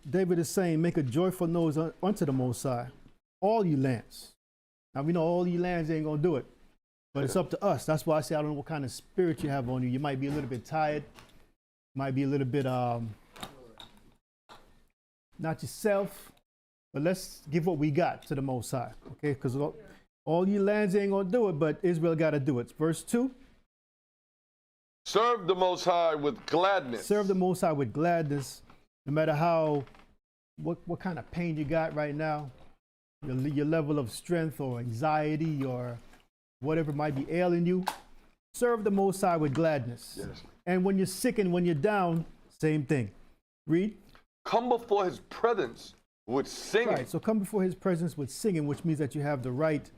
David is saying, make a joyful noise unto the Most High, all you lands. Now we know all you lands ain't gonna do it, but it's up to us. That's why I say I don't know what kind of spirit you have on you. You might be a little bit tired, might be a little bit not yourself, but let's give what we got to the Most High, okay? Because all you lands ain't gonna do it, but Israel got to do it. Verse 2. Serve the Most High with gladness. Serve the Most High with gladness, no matter what kind of pain you got right now, your level of strength or anxiety or whatever might be ailing you. Serve the Most High with gladness. Yes. And when you're sick and when you're down, same thing. Read. Come before his presence with singing. Right, so come before his presence with singing, which means that you have the right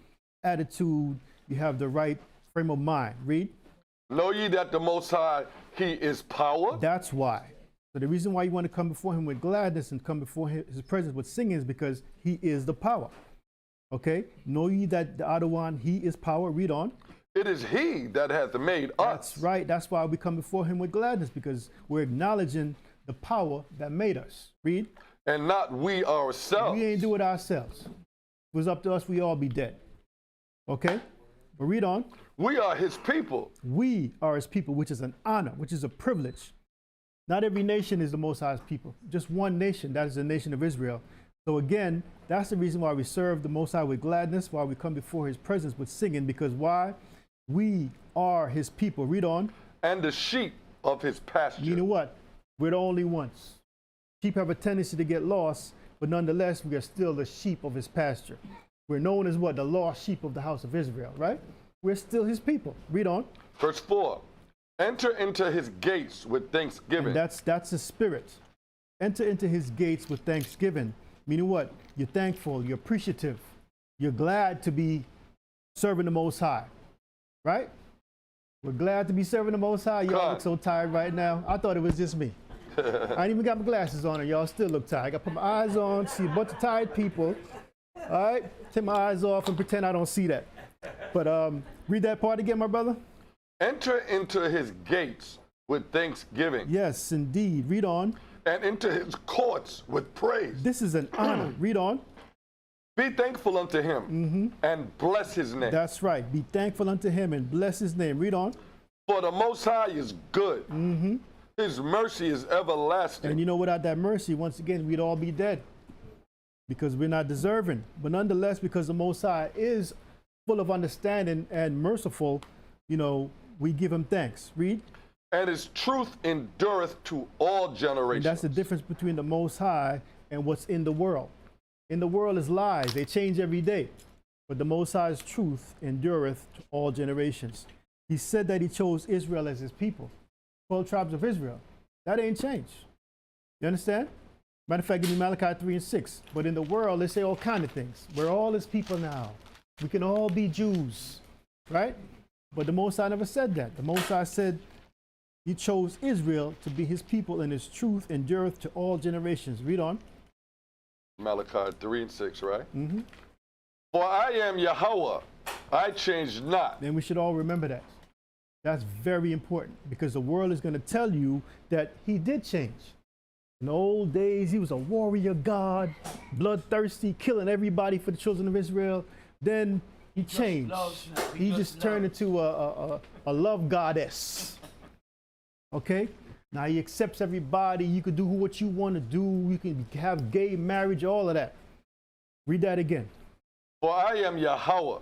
attitude, you have the right frame of mind. Read. Know ye that the Most High, he is power? That's why. So the reason why you want to come before him with gladness and come before his presence with singing is because he is the power. Okay? Know ye that the other one, he is power. Read on. It is he that hath made us. That's right. That's why we come before him with gladness, because we're acknowledging the power that made us. Read. And not we ourselves. We ain't do it ourselves. If it was up to us, we all be dead. Okay? But read on. We are his people. We are his people, which is an honor, which is a privilege. Not every nation is the Most High's people. Just one nation, that is the nation of Israel. So again, that's the reason why we serve the Most High with gladness, why we come before his presence with singing, because why? We are his people. Read on. And the sheep of his pasture. You know what? We're the only ones. Sheep have a tendency to get lost, but nonetheless, we are still the sheep of his pasture. We're known as what? The lost sheep of the house of Israel, right? We're still his people. Read on. Verse 4. Enter into his gates with thanksgiving. And that's the spirit. Enter into his gates with thanksgiving. Meaning what? You're thankful, you're appreciative, you're glad to be serving the Most High, right? We're glad to be serving the Most High. Y'all look so tired right now. I thought it was just me. I ain't even got my glasses on and y'all still look tired. I got to put my eyes on, see a bunch of tired people. All right, take my eyes off and pretend I don't see that. But read that part again, my brother. Enter into his gates with thanksgiving. Yes, indeed. Read on. And into his courts with praise. This is an honor. Read on. Be thankful unto him and bless his name. That's right. Be thankful unto him and bless his name. Read on. For the Most High is good. His mercy is everlasting. And you know, without that mercy, once again, we'd all be dead because we're not deserving. But nonetheless, because the Most High is full of understanding and merciful, you know, we give him thanks. Read. And his truth endureth to all generations. And that's the difference between the Most High and what's in the world. In the world is lies. They change every day. But the Most High's truth endureth to all generations. He said that he chose Israel as his people. 12 tribes of Israel. That ain't changed. You understand? Matter of fact, give me Malachi 3 and 6. But in the world, they say all kind of things. We're all his people now. We can all be Jews. Right? But the Most High never said that. The Most High said he chose Israel to be his people, and his truth endureth to all generations. Read on. Malachi 3 and 6, right? For I am Yahweh, I change not. Then we should all remember that. That's very important, because the world is going to tell you that he did change. In the old days, he was a warrior god, bloodthirsty, killing everybody for the children of Israel. Then he changed. He just turned into a love goddess. Okay? Now he accepts everybody. You can do what you want to do. You can have gay marriage, all of that. Read that again. For I am Yahweh,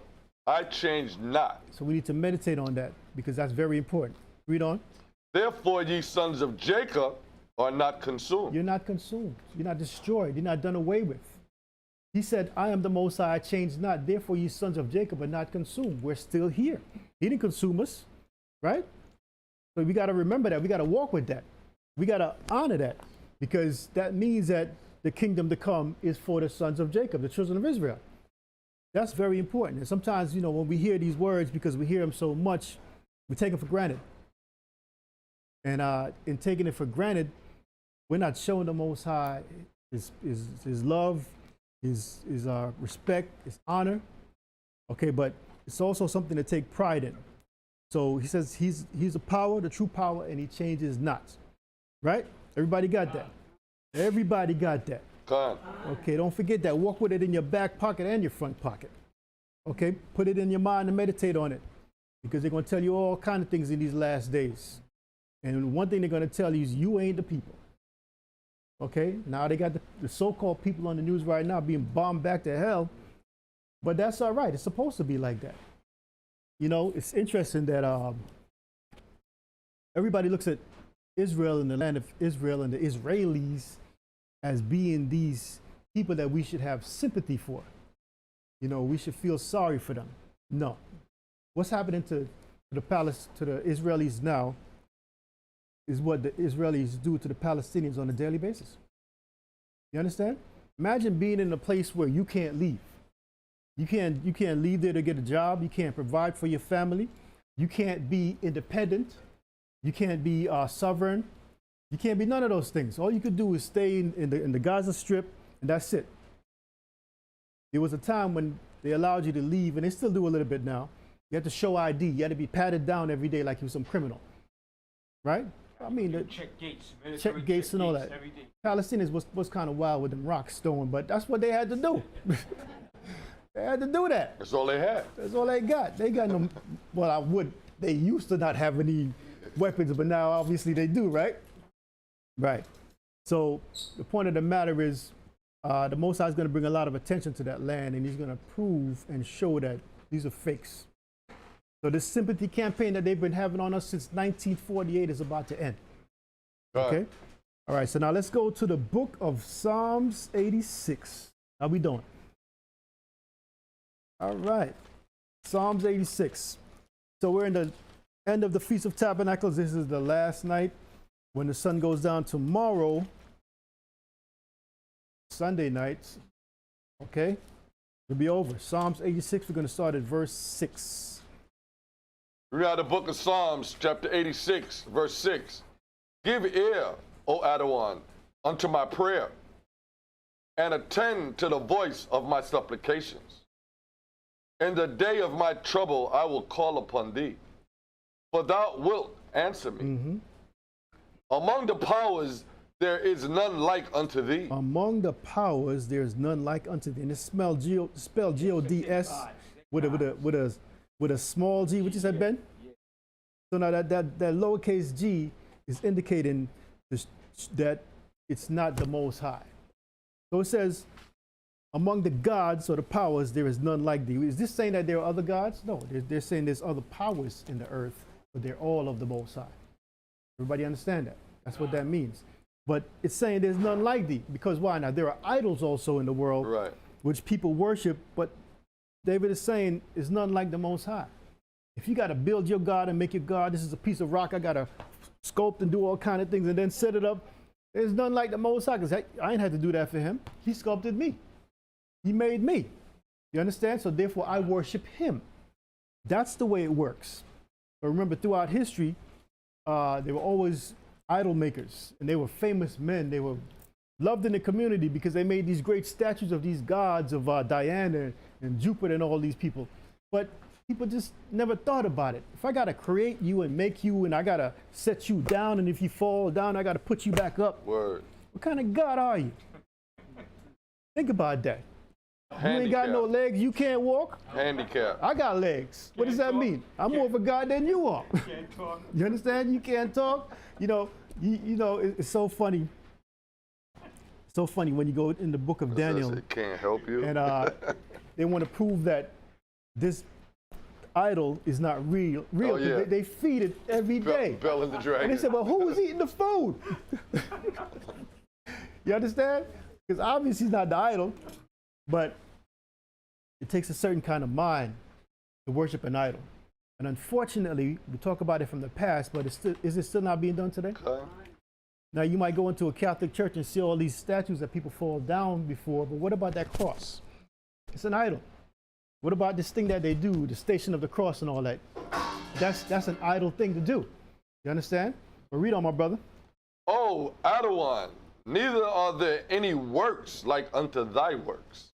I change not. So we need to meditate on that, because that's very important. Read on. Therefore ye sons of Jacob are not consumed. You're not consumed. You're not destroyed. You're not done away with. He said, I am the Most High, I change not. Therefore ye sons of Jacob are not consumed. We're still here. He didn't consume us, right? So we got to remember that. We got to walk with that. We got to honor that, because that means that the kingdom to come is for the sons of Jacob, the children of Israel. That's very important. And sometimes, you know, when we hear these words, because we hear them so much, we take them for granted. And in taking it for granted, we're not showing the Most High his love, his respect, his honor. Okay, but it's also something to take pride in. So he says he's the power, the true power, and he changes not. Right? Everybody got that? Everybody got that. Con. Okay, don't forget that. Walk with it in your back pocket and your front pocket. Okay, put it in your mind and meditate on it, because they're going to tell you all kind of things in these last days. And one thing they're going to tell you is you ain't the people. Okay, now they got the so-called people on the news right now being bombed back to hell, but that's all right. It's supposed to be like that. You know, it's interesting that everybody looks at Israel and the land of Israel and the Israelis as being these people that we should have sympathy for. You know, we should feel sorry for them. No. What's happening to the Israelis now is what the Israelis do to the Palestinians on a daily basis. You understand? Imagine being in a place where you can't leave. You can't leave there to get a job. You can't provide for your family. You can't be independent. You can't be sovereign. You can't be none of those things. All you could do is stay in the Gaza Strip, and that's it. There was a time when they allowed you to leave, and they still do a little bit now. You had to show ID. You had to be patted down every day like you were some criminal, right? I mean, check gates, check gates and all that. Palestinians was kind of wild with them rocks throwing, but that's what they had to do. They had to do that. That's all they had. That's all they got. They got no. Well, they used to not have any weapons, but now obviously they do, right? Right. So the point of the matter is, the Most High is going to bring a lot of attention to that land, and he's going to prove and show that these are fakes. So this sympathy campaign that they've been having on us since 1948 is about to end. Okay? All right, so now let's go to the book of Psalms 86. How we doing? All right. Psalms 86. So we're in the end of the Feast of Tabernacles. This is the last night. When the sun goes down tomorrow, Sunday night, okay, it'll be over. Psalms 86, we're going to start at verse 6. Read out the book of Psalms, chapter 86, verse 6. Give ear, O Adawan, unto my prayer, and attend to the voice of my supplications. In the day of my trouble I will call upon thee, for thou wilt answer me. Mm-hmm. Among the powers there is none like unto thee. Among the powers there is none like unto thee. And it's spelled G-O-D-S with a small g. What you said, Ben? So now that lowercase g is indicating that it's not the Most High. So it says, among the gods or the powers, there is none like thee. Is this saying that there are other gods? No, they're saying there's other powers in the earth, but they're all of the Most High. Everybody understand that? That's what that means. But it's saying there's none like thee. Because why? Now, there are idols also in the world, right, which people worship, but David is saying is none like the Most High. If you got to build your God and make your God, this is a piece of rock, I got to sculpt and do all kind of things and then set it up. There's none like the Most High, because I ain't had to do that for him. He sculpted me. He made me. You understand? So therefore, I worship him. That's the way it works. But remember, throughout history, they were always idol makers, and they were famous men. They were loved in the community because they made these great statues of these gods of Diana and Jupiter and all these people. But people just never thought about it. If I got to create you and make you, and I got to set you down, and if you fall down, I got to put you back up. Word. What kind of God are you? Think about that. Handicap. You ain't got no legs, you can't walk? Handicap. I got legs. What does that mean? I'm more of a God than you are. Can't talk. You understand? You can't talk. You know, it's so funny. So funny when you go in the book of Daniel. It can't help you. And they want to prove that this idol is not real. Oh, yeah. They feed it every day. Bell and the Dragon. And they said, well, who was eating the food? You understand? Because obviously he's not the idol, but it takes a certain kind of mind to worship an idol. And unfortunately, we talk about it from the past, but is it still not being done today? Okay. Now, you might go into a Catholic church and see all these statues that people fall down before, but what about that cross? It's an idol. What about this thing that they do, the Station of the Cross and all that? That's an idol thing to do. You understand? But read on, my brother. Oh, Adawan, neither are there any works like unto thy works.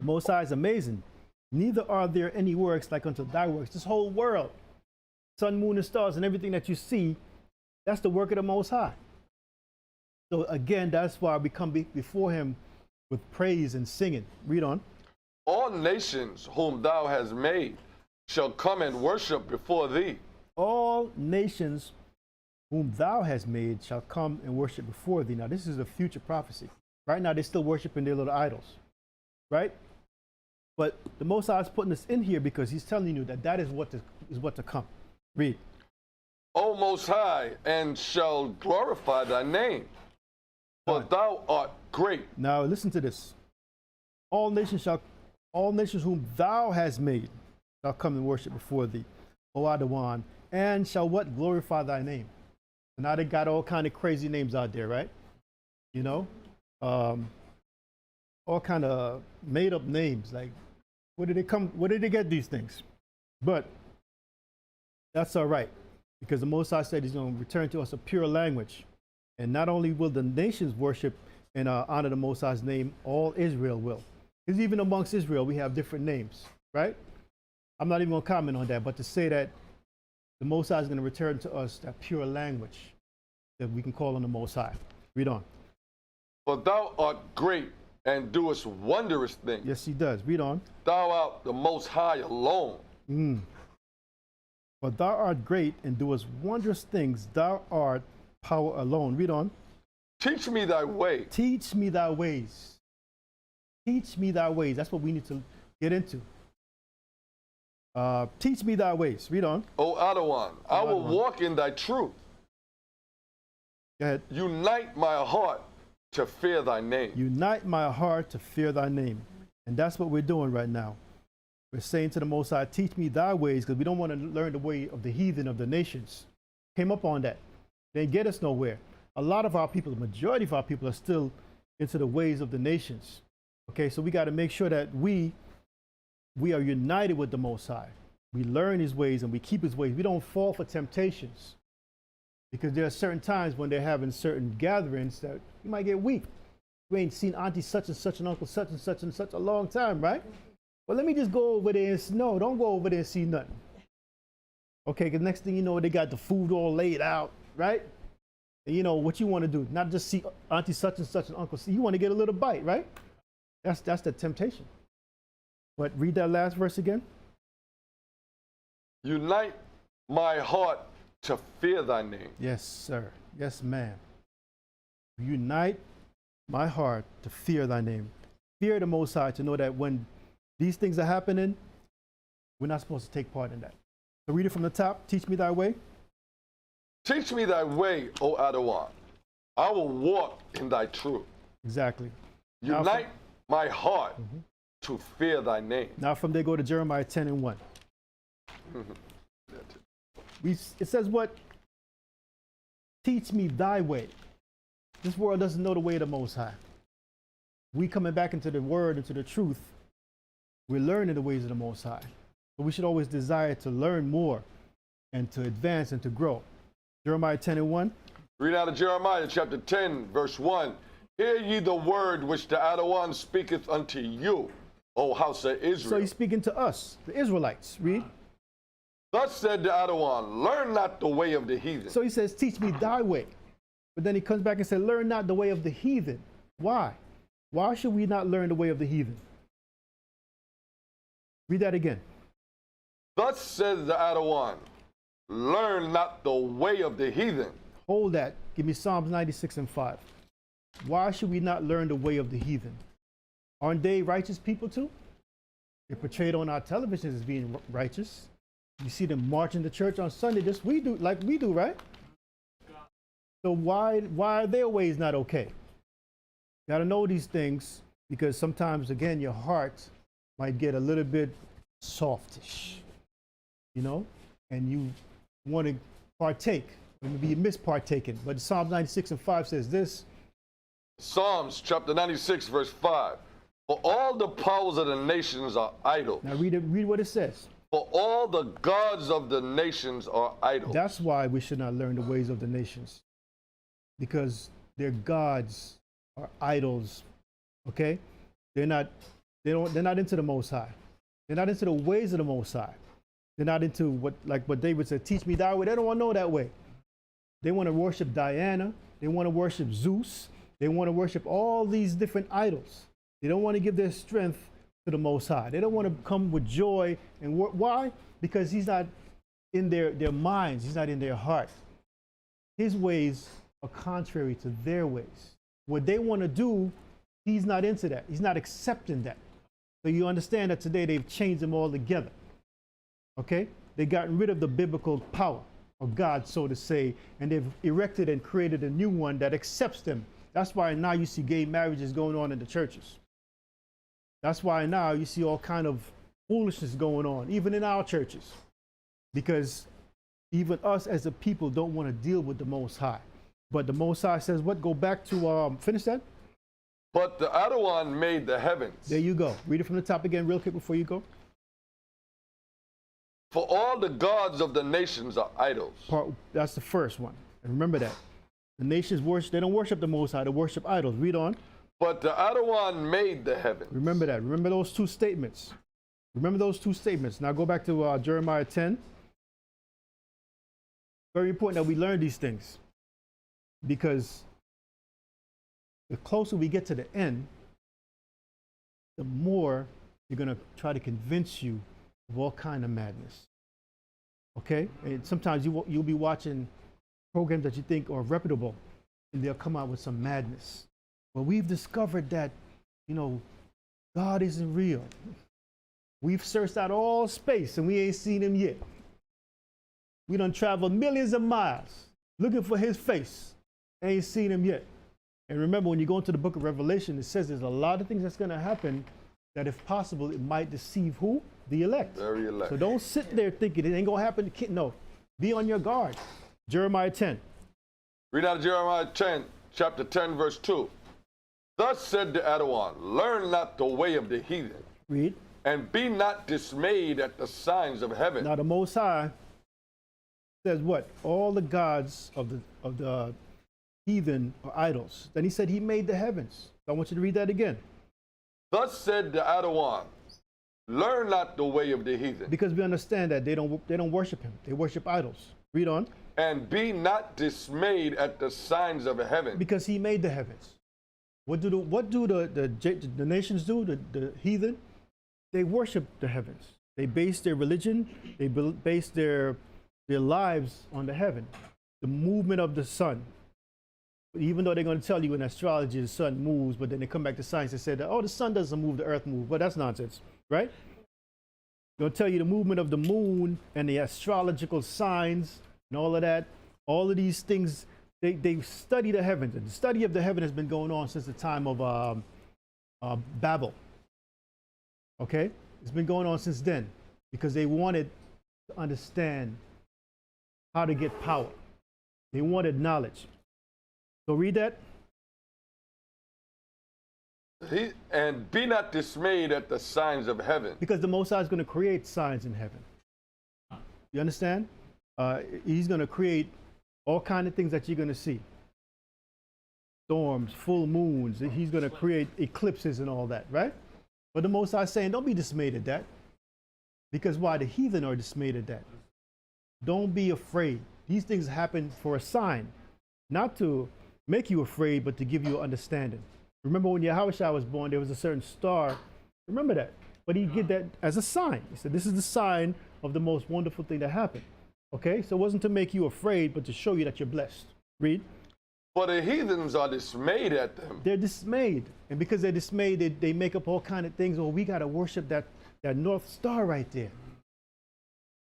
The Most High is amazing. Neither are there any works like unto thy works. This whole world, sun, moon, and stars, and everything that you see, that's the work of the Most High. So again, that's why we come before him with praise and singing. Read on. All nations whom thou hast made shall come and worship before thee. All nations whom thou hast made shall come and worship before thee. Now, this is a future prophecy. Right now, they're still worshiping their little idols, right? But the Most High is putting this in here because he's telling you that that is what to come. Read. O Most High, and shall glorify thy name, for thou art great. Now, listen to this. All nations whom thou hast made shall come and worship before thee, O Adawan, and shall what? Glorify thy name. So now they got all kind of crazy names out there, right? You know, all kind of made up names. Like, where did they get these things? But that's all right, because the Most High said he's going to return to us a pure language. And not only will the nations worship and honor the Most High's name, all Israel will. Because even amongst Israel, we have different names, right? I'm not even going to comment on that, but to say that the Most High is going to return to us that pure language that we can call on the Most High. Read on. For thou art great and doest wondrous things. Yes, he does. Read on. Thou art the Most High alone. For thou art great and doest wondrous things. Thou art power alone. Read on. Teach me thy way. Teach me thy ways. Teach me thy ways. That's what we need to get into. Teach me thy ways. Read on. O Adawan, I will walk in thy truth. Go ahead. Unite my heart to fear thy name. Unite my heart to fear thy name. And that's what we're doing right now. We're saying to the Most High, teach me thy ways, because we don't want to learn the way of the heathen of the nations. Came up on that. They didn't get us nowhere. A lot of our people, the majority of our people, are still into the ways of the nations. Okay, so we got to make sure that we are united with the Most High. We learn his ways and we keep his ways. We don't fall for temptations, because there are certain times when they're having certain gatherings that you might get weak. You ain't seen auntie such and such and uncle such and such a long time, right? Well, let me just go over there and no, don't go over there and see nothing. Okay, because next thing you know, they got the food all laid out, right? And you know what you want to do, not just see auntie such and uncle see. You want to get a little bite, right? That's the temptation. But read that last verse again. Unite my heart to fear thy name. Yes, sir. Yes, ma'am. Unite my heart to fear thy name. Fear the Most High, to know that when these things are happening, we're not supposed to take part in that. So read it from the top. Teach me thy way. Teach me thy way, O Adawan. I will walk in thy truth. Exactly. Unite my heart to fear thy name. Now from there, go to Jeremiah 10 and 1. It says what? Teach me thy way. This world doesn't know the way of the Most High. We coming back into the word, into the truth, we're learning the ways of the Most High. But we should always desire to learn more and to advance and to grow. Jeremiah 10 and 1. Read out of Jeremiah chapter 10, verse 1. Hear ye the word which the Adawan speaketh unto you, O house of Israel. So he's speaking to us, the Israelites. Read. Thus said the Adawan, learn not the way of the heathen. So he says, teach me thy way. But then he comes back and says, learn not the way of the heathen. Why? Why should we not learn the way of the heathen? Read that again. Thus says the Adawan, learn not the way of the heathen. Hold that. Give me Psalms 96 and 5. Why should we not learn the way of the heathen? Aren't they righteous people too? They're portrayed on our televisions as being righteous. You see them marching to church on Sunday, just we do, like we do, right? So why are their ways not okay? You got to know these things, because sometimes, again, your heart might get a little bit softish, you know, and you want to partake, or maybe you miss partaking. But Psalms 96 and 5 says this. Psalms chapter 96, verse 5. For all the powers of the nations are idle. Now read what it says. For all the gods of the nations are idle. That's why we should not learn the ways of the nations, because their gods are idols. Okay, they're not into the Most High. They're not into the ways of the Most High. They're not into what David said, teach me thy way. They don't want to know that way. They want to worship Diana. They want to worship Zeus. They want to worship all these different idols. They don't want to give their strength to the Most High. They don't want to come with joy. And why? Because he's not in their minds. He's not in their heart. His ways are contrary to their ways. What they want to do, he's not into that. He's not accepting that. So you understand that today they've changed them all together. Okay? They've gotten rid of the biblical power of God, so to say, and they've erected and created a new one that accepts them. That's why now you see gay marriages going on in the churches. That's why now you see all kind of foolishness going on, even in our churches. Because even us as a people don't want to deal with the Most High. But the Most High says what? Go back to, finish that. But the other one made the heavens. There you go. Read it from the top again real quick before you go. For all the gods of the nations are idols. That's the first one. And remember that. The nations worship, they don't worship the Most High, they worship idols. Read on. But the other one made the heavens. Remember that. Remember those two statements. Remember those two statements. Now go back to Jeremiah 10. Very important that we learn these things. Because the closer we get to the end, the more they're going to try to convince you of all kind of madness. Okay? And sometimes you'll be watching programs that you think are reputable, and they'll come out with some madness. But we've discovered that, God isn't real. We've searched out all space, and we ain't seen him yet. We done traveled millions of miles looking for his face. Ain't seen him yet. And remember, when you go into the book of Revelation, it says there's a lot of things that's going to happen that, if possible, it might deceive who? The elect. Very elect. So don't sit there thinking it ain't going to happen. No, be on your guard. Jeremiah 10. Read out Jeremiah 10, chapter 10, verse 2. Thus said the Adawan, learn not the way of the heathen. Read. And be not dismayed at the signs of heaven. Now the Most High says what? All the gods of the heathen are idols. Then he said he made the heavens. So I want you to read that again. Thus said the Adawan, learn not the way of the heathen. Because we understand that they don't worship him. They worship idols. Read on. And be not dismayed at the signs of heaven. Because he made the heavens. What do the nations do? The heathen? They worship the heavens. They base their religion, they base their lives on the heaven. The movement of the sun. Even though they're going to tell you in astrology the sun moves, but then they come back to science and say that, oh, the sun doesn't move, the earth moves. But that's nonsense, right? They'll tell you the movement of the moon and the astrological signs and all of that. All of these things, they study the heavens. And the study of the heaven has been going on since the time of Babel. Okay? It's been going on since then because they wanted to understand how to get power. They wanted knowledge. So read that. And be not dismayed at the signs of heaven. Because the Most High is going to create signs in heaven. You understand? He's going to create all kinds of things that you're going to see. Storms, full moons. He's going to create eclipses and all that, right? But the Most High is saying, don't be dismayed at that. Because why? The heathen are dismayed at that. Don't be afraid. These things happen for a sign. Not to make you afraid, but to give you understanding. Remember when Yahushua was born, there was a certain star. Remember that. But he did that as a sign. He said, this is the sign of the most wonderful thing that happened. Okay? So it wasn't to make you afraid, but to show you that you're blessed. Read. For the heathens are dismayed at them. They're dismayed. And because they're dismayed, they make up all kind of things. Oh, we got to worship that North Star right there.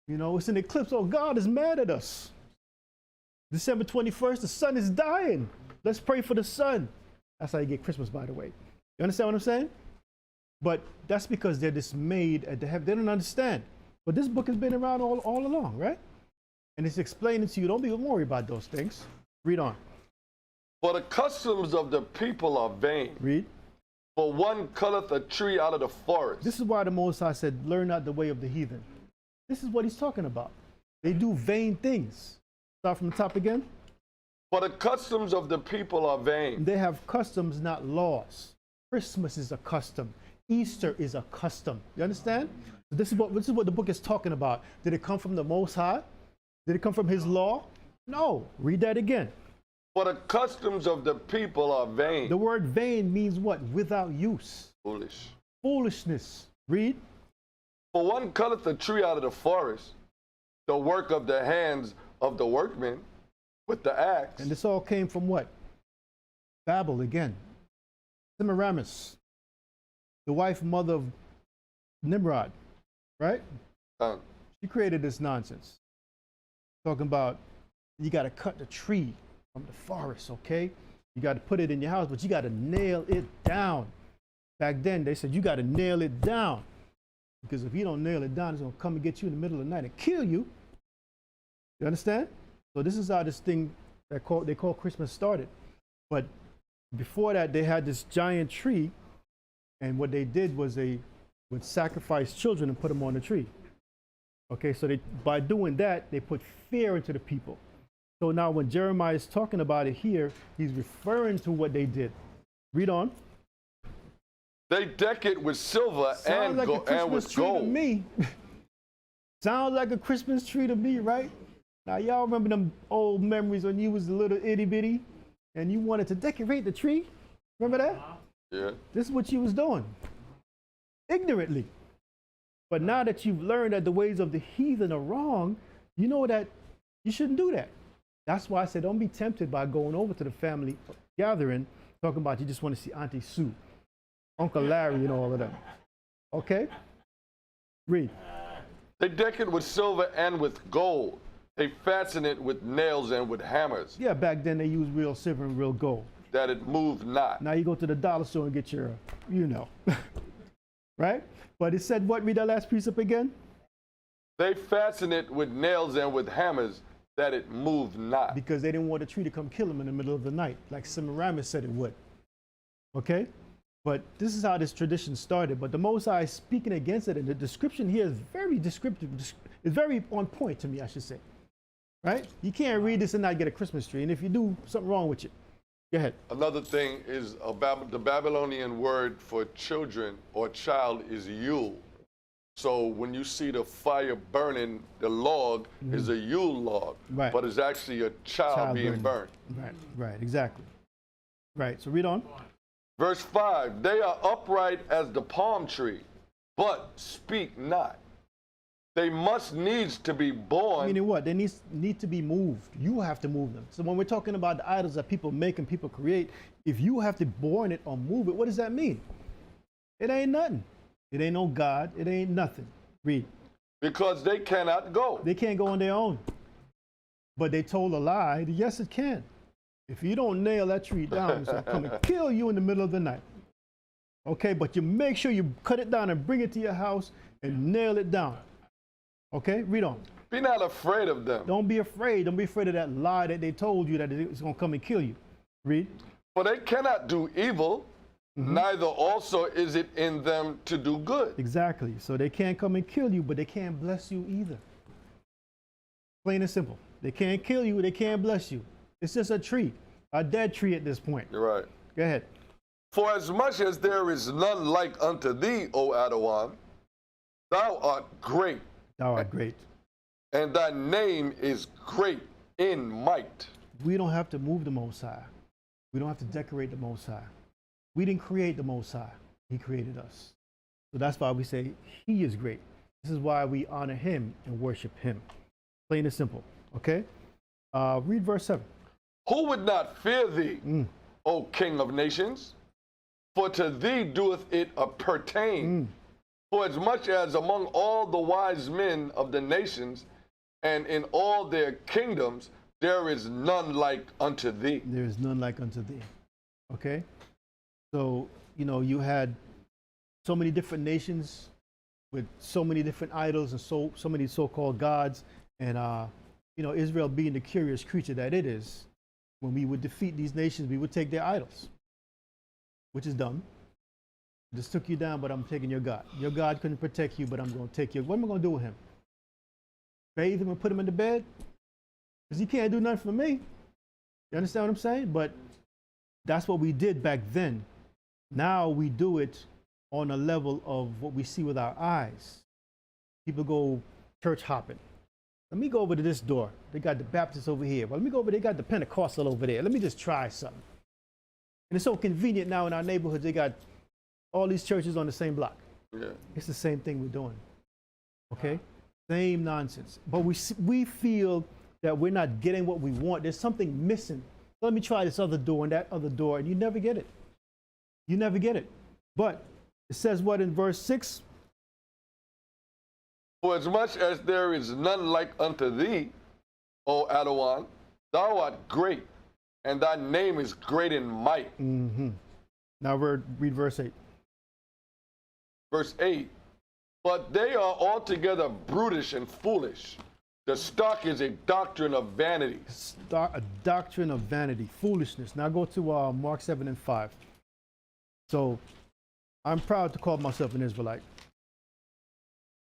It's an eclipse. Oh, God is mad at us. December 21st, the sun is dying. Let's pray for the sun. That's how you get Christmas, by the way. You understand what I'm saying? But that's because they're dismayed at the heaven. They don't understand. But this book has been around all along, right? And it's explaining to you, don't be worried about those things. Read on. For the customs of the people are vain. Read. For one cutteth a tree out of the forest. This is why the Most High said, learn not the way of the heathen. This is what he's talking about. They do vain things. Start from the top again. For the customs of the people are vain. They have customs, not laws. Christmas is a custom. Easter is a custom. You understand? This is what the book is talking about. Did it come from the Most High? Did it come from his law? No. Read that again. For the customs of the people are vain. The word vain means what? Without use. Foolish. Foolishness. Read. For one cutteth a tree out of the forest, the work of the hands of the workmen with the axe. And this all came from what? Babel again. Semiramis, the wife and mother of Nimrod, right? She created this nonsense. Talking about you got to cut the tree from the forest, okay? You got to put it in your house, but you got to nail it down. Back then, they said you got to nail it down. Because if you don't nail it down, it's going to come and get you in the middle of the night and kill you. You understand? So this is how this thing they call Christmas started. But before that, they had this giant tree, and what they did was they would sacrifice children and put them on the tree. Okay, so by doing that, they put fear into the people. So now when Jeremiah is talking about it here, he's referring to what they did. Read on. They deck it with silver and with gold. To me. Sounds like a Christmas tree to me, right? Now, y'all remember them old memories when you was a little itty bitty and you wanted to decorate the tree? Remember that? Yeah. This is what you was doing. Ignorantly. But now that you've learned that the ways of the heathen are wrong, you know that you shouldn't do that. That's why I said don't be tempted by going over to the family gathering, talking about you just want to see Auntie Sue, Uncle Larry, and all of them. Okay? Read. They deck it with silver and with gold. They fasten it with nails and with hammers. Yeah, back then they used real silver and real gold. That it moved not. Now you go to the dollar store and get your, you know. Right? But it said what? Read that last precept again. They fasten it with nails and with hammers, that it moved not. Because they didn't want a tree to come kill them in the middle of the night, like Semiramis said it would. Okay? But this is how this tradition started. But the Most High is speaking against it, and the description here is very descriptive. It's very on point to me, I should say. Right? You can't read this and not get a Christmas tree. And if you do, something wrong with you. Go ahead. Another thing is the Babylonian word for children or child is Yule. So when you see the fire burning, the log is a Yule log, right. But it's actually a child being burned. Right, exactly. Right, so read on. Verse 5, they are upright as the palm tree, but speak not. They must needs to be born. Meaning what? They need to be moved. You have to move them. So when we're talking about the idols that people make and people create, if you have to born it or move it, what does that mean? It ain't nothing. It ain't no God. It ain't nothing. Read. Because they cannot go. They can't go on their own. But they told a lie. Yes, it can. If you don't nail that tree down, it's going to come and kill you in the middle of the night. Okay, but you make sure you cut it down and bring it to your house and nail it down. Okay, read on. Be not afraid of them. Don't be afraid. Don't be afraid of that lie that they told you that it's going to come and kill you. Read. For they cannot do evil, neither also is it in them to do good. Exactly. So they can't come and kill you, but they can't bless you either. Plain and simple. They can't kill you. They can't bless you. It's just a tree, a dead tree at this point. You're right. Go ahead. For as much as there is none like unto thee, O Adawan, thou art great. Thou art great. And thy name is great in might. We don't have to move the Most High. We don't have to decorate the Most High. We didn't create the Most High. He created us. So that's why we say he is great. This is why we honor him and worship him. Plain and simple. Okay? Read verse 7. Who would not fear thee, O King of nations? For to thee doeth it appertain. For as much as among all the wise men of the nations and in all their kingdoms, there is none like unto thee. There is none like unto thee. Okay? So, you know, you had so many different nations with so many different idols and so many so-called gods. And, you know, Israel being the curious creature that it is, when we would defeat these nations, we would take their idols, which is dumb. Just took you down, but I'm taking your God. Your God couldn't protect you, but I'm going to take you. What am I going to do with him? Bathe him and put him in the bed? Because he can't do nothing for me. You understand what I'm saying? But that's what we did back then. Now we do it on a level of what we see with our eyes. People go church hopping. Let me go over to this door. They got the Baptists over here. Well, let me go over, they got the Pentecostal over there. Let me just try something. And it's so convenient now in our neighborhoods, they got all these churches on the same block. Yeah. It's the same thing we're doing. Okay? Same nonsense. But we feel that we're not getting what we want. There's something missing. Let me try this other door and that other door, and you never get it. You never get it. But it says what in verse 6? For as much as there is none like unto thee, O Adawan, thou art great, and thy name is great in might. Mm-hmm. Now read verse 8. Verse 8, but they are altogether brutish and foolish. The stock is a doctrine of vanity. A doctrine of vanity, foolishness. Now go to Mark 7 and 5. So I'm proud to call myself an Israelite.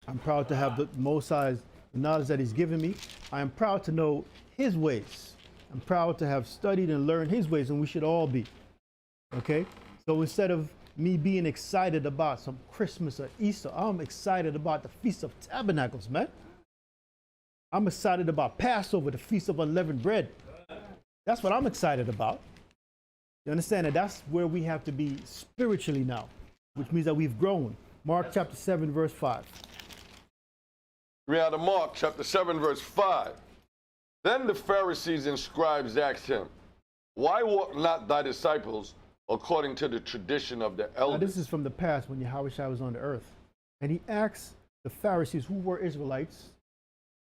I'm proud to have the Most High's knowledge that he's given me. I am proud to know his ways. I'm proud to have studied and learned his ways, and we should all be. Okay? So instead of me being excited about some Christmas or Easter, I'm excited about the Feast of Tabernacles, man. I'm excited about Passover, the Feast of Unleavened Bread. That's what I'm excited about. You understand that that's where we have to be spiritually now, which means that we've grown. Mark chapter 7, verse 5. Read out of Mark chapter 7, verse 5. Then the Pharisees and scribes asked him, why walk not thy disciples according to the tradition of the elders? Now, this is from the past when Yahushua was on the earth. And he asked the Pharisees, who were Israelites,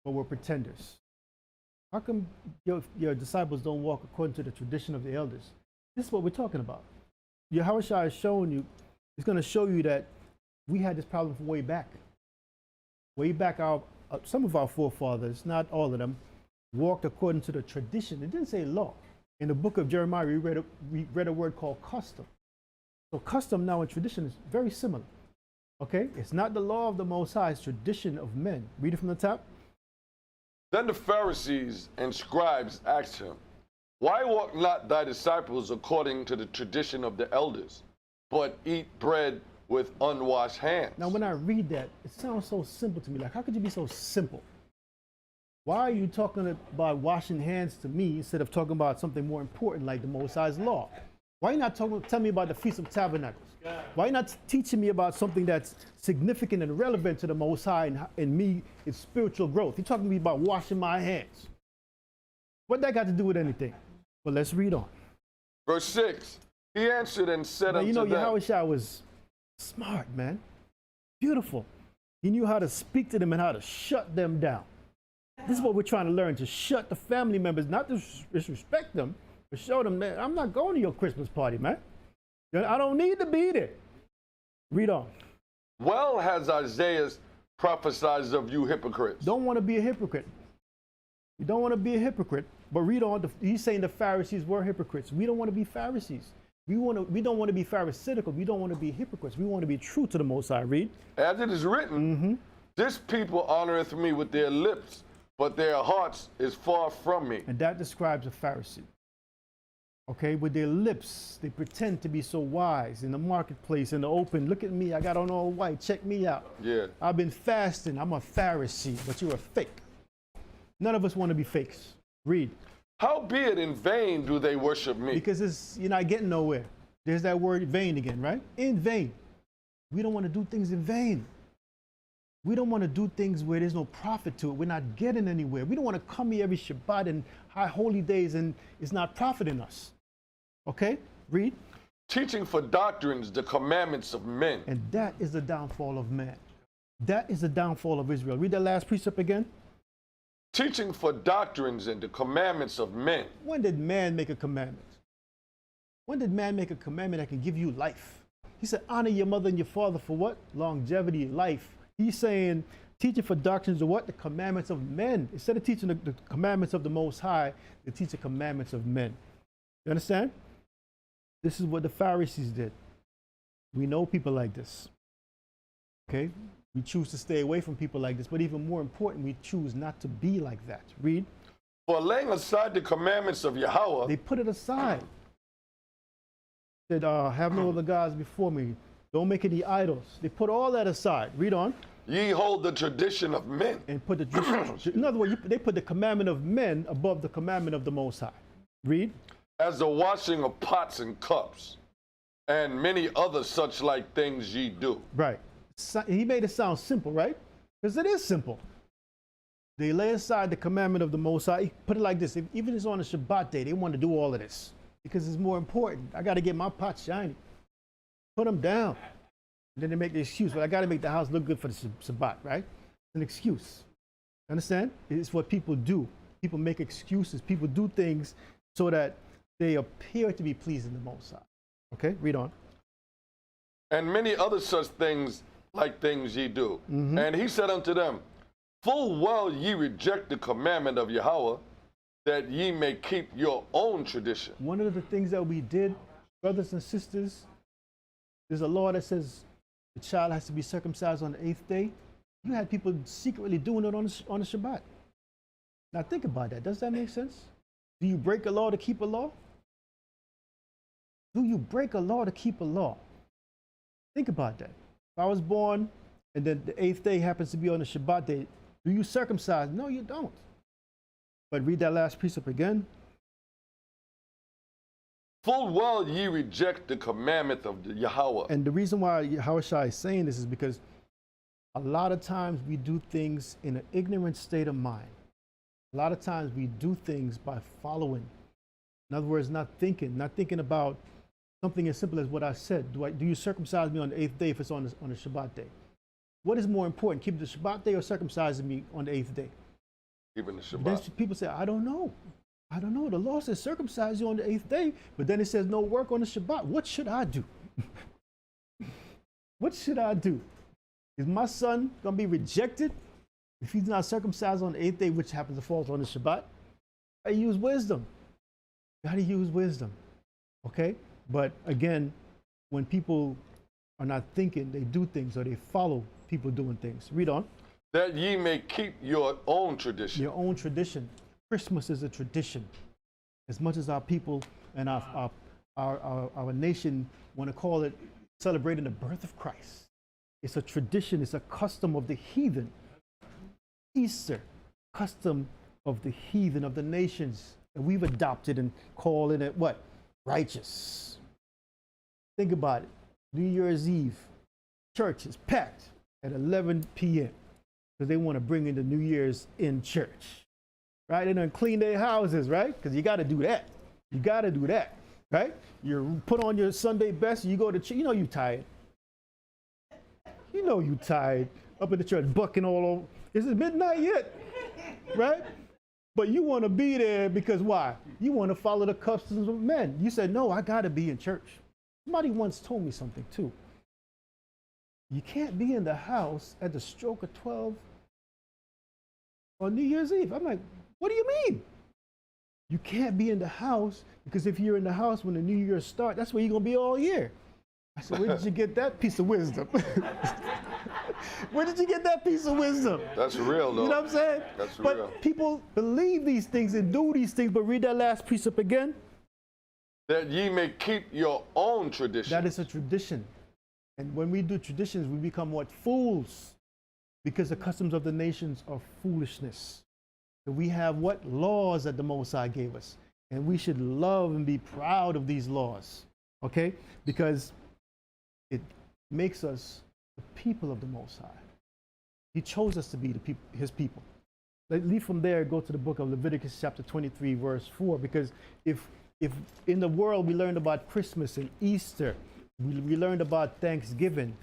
but were pretenders. How come your disciples don't walk according to the tradition of the elders? This is what we're talking about. Yahushua is showing you, it's going to show you that we had this problem from way back. Way back, some of our forefathers, not all of them, walked according to the tradition. It didn't say law. In the book of Jeremiah, we read a word called custom. So custom now and tradition is very similar. Okay? It's not the law of the Most High, it's tradition of men. Read it from the top. Then the Pharisees and scribes asked him, why walk not thy disciples according to the tradition of the elders, but eat bread with unwashed hands? Now, when I read that, it sounds so simple to me. Like, how could you be so simple? Why are you talking about washing hands to me instead of talking about something more important like the Most High's law? Why are you not telling me about the Feast of Tabernacles? Why are you not teaching me about something that's significant and relevant to the Most High and me, its spiritual growth? You're talking to me about washing my hands. What that got to do with anything? Well, let's read on. Verse 6, he answered and said unto them. Yahushua was smart, man. Beautiful. He knew how to speak to them and how to shut them down. This is what we're trying to learn, to shut the family members, not to disrespect them, but show them that I'm not going to your Christmas party, man. I don't need to be there. Read on. Well has Isaiah prophesied of you hypocrites. Don't want to be a hypocrite. You don't want to be a hypocrite. But read on. He's saying the Pharisees were hypocrites. We don't want to be Pharisees. We don't want to be pharisaical. We don't want to be hypocrites. We want to be true to the Most High. Read. As it is written, this people honoreth me with their lips, but their hearts is far from me. And that describes a Pharisee. Okay, with their lips, they pretend to be so wise in the marketplace, in the open. Look at me, I got on all white, check me out. Yeah. I've been fasting, I'm a Pharisee, but you're a fake. None of us want to be fakes. Read. Howbeit in vain do they worship me. Because you're not getting nowhere. There's that word vain again, right? In vain. We don't want to do things in vain. We don't want to do things where there's no profit to it. We're not getting anywhere. We don't want to come here every Shabbat and high holy days and it's not profiting us. Okay, read. Teaching for doctrines the commandments of men. And that is the downfall of man. That is the downfall of Israel. Read that last precept again. Teaching for doctrines and the commandments of men. When did man make a commandment? When did man make a commandment that can give you life? He said, honor your mother and your father for what? Longevity, life. He's saying, teaching for doctrines of what? The commandments of men. Instead of teaching the commandments of the Most High, they teach the commandments of men. You understand? This is what the Pharisees did. We know people like this. Okay? We choose to stay away from people like this, but even more important, we choose not to be like that. Read. For laying aside the commandments of Yahweh. They put it aside. Said, have no other gods before me. Don't make any idols. They put all that aside. Read on. ye hold the tradition of men. And put the, in other words, they put the commandment of men above the commandment of the Most High. Read. As the washing of pots and cups, and many other such like things ye do. Right. He made it sound simple, right? Because it is simple. They lay aside the commandment of the Most High. He put it like this: even if it's on a Shabbat day, they want to do all of this because it's more important. I got to get my pots shiny. Put them down. And then they make the excuse, but I got to make the house look good for the Shabbat, right? It's an excuse. Understand? It's what people do. People make excuses. People do things so that they appear to be pleasing the Most High. Okay, read on. And many other such things like things ye do. And he said unto them, full well ye reject the commandment of Yahweh, that ye may keep your own tradition. One of the things that we did, brothers and sisters, there's a law that says the child has to be circumcised on the 8th day. You had people secretly doing it on the Shabbat. Now think about that. Does that make sense? Do you break a law to keep a law? Do you break a law to keep a law? Think about that. If I was born and then the 8th day happens to be on the Shabbat day, do you circumcise? No, you don't. But read that last precept again. Full well ye reject the commandment of the Yahweh. And the reason why Yahushua is saying this is because a lot of times we do things in an ignorant state of mind. A lot of times we do things by following. In other words, not thinking about something as simple as what I said. Do you circumcise me on the 8th day if it's on the Shabbat day? What is more important, keep the Shabbat day or circumcising me on the 8th day? Keeping the Shabbat. Then people say, I don't know. I don't know. The law says circumcise you on the 8th day, but then it says no work on the Shabbat. What should I do? What should I do? Is my son going to be rejected if he's not circumcised on the 8th day, which happens to fall on the Shabbat? I use wisdom. Got to use wisdom. Okay? But again, when people are not thinking, they do things or they follow people doing things. Read on. That ye may keep your own tradition. Your own tradition. Christmas is a tradition. As much as our people and our nation want to call it celebrating the birth of Christ, it's a tradition, it's a custom of the heathen. Easter, custom of the heathen, of the nations that we've adopted and calling it what? Righteous. Think about it. New Year's Eve, church is packed at 11 p.m. because they want to bring in the New Year's in church. Right? They don't clean their houses, right? Because you got to do that. You got to do that, right? You put on your Sunday best, you go to church. You know you tired. You know you tired. Up in the church, bucking all over. Is it midnight yet? Right? But you want to be there because why? You want to follow the customs of men. You said, no, I got to be in church. Somebody once told me something too. You can't be in the house at the stroke of 12 on New Year's Eve. I'm like, what do you mean? You can't be in the house because if you're in the house when the New Year starts, that's where you're going to be all year. I said, where did you get that piece of wisdom? Where did you get that piece of wisdom? That's real, though. You know what I'm saying? That's but real. People believe these things and do these things, but read that last precept again. That ye may keep your own tradition. That is a tradition. And when we do traditions, we become what? Fools. Because the customs of the nations are foolishness. So we have what? Laws that the Most High gave us. And we should love and be proud of these laws. Okay? Because it makes us the people of the Most High. He chose us to be the people, his people. Let's leave from there, go to the book of Leviticus chapter 23, verse 4. Because if in the world we learned about Christmas and Easter, we learned about Thanksgiving,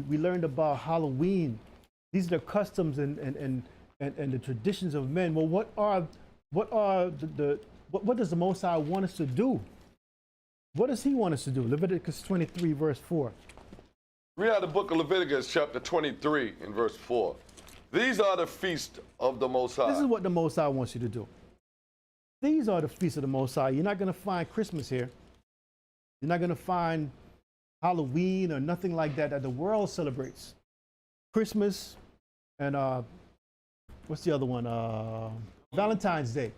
we learned about Halloween. These are the customs and the traditions of men. Well, what does the Most High want us to do? What does he want us to do? Leviticus 23, verse 4. Read out the book of Leviticus chapter 23 and verse 4. These are the feasts of the Most High. This is what the Most High wants you to do. These are the feasts of the Most High. You're not going to find Christmas here. You're not going to find Halloween or nothing like that that the world celebrates. Christmas and what's the other one? Valentine's Day.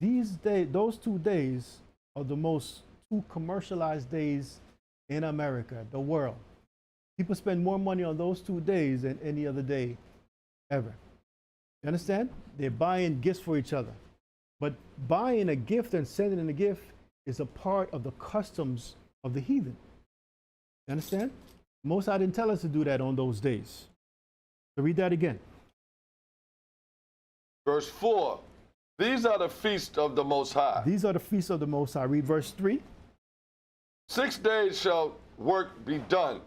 Those 2 days are the most two commercialized days in America, the world. People spend more money on those 2 days than any other day ever. You understand? They're buying gifts for each other. But buying a gift and sending in a gift is a part of the customs of the heathen. You understand? Most I didn't tell us to do that on those days. So read that again. Verse 4. These are the feasts of the Most High. These are the feasts of the Most High. Read verse 3. 6 days shall work be done,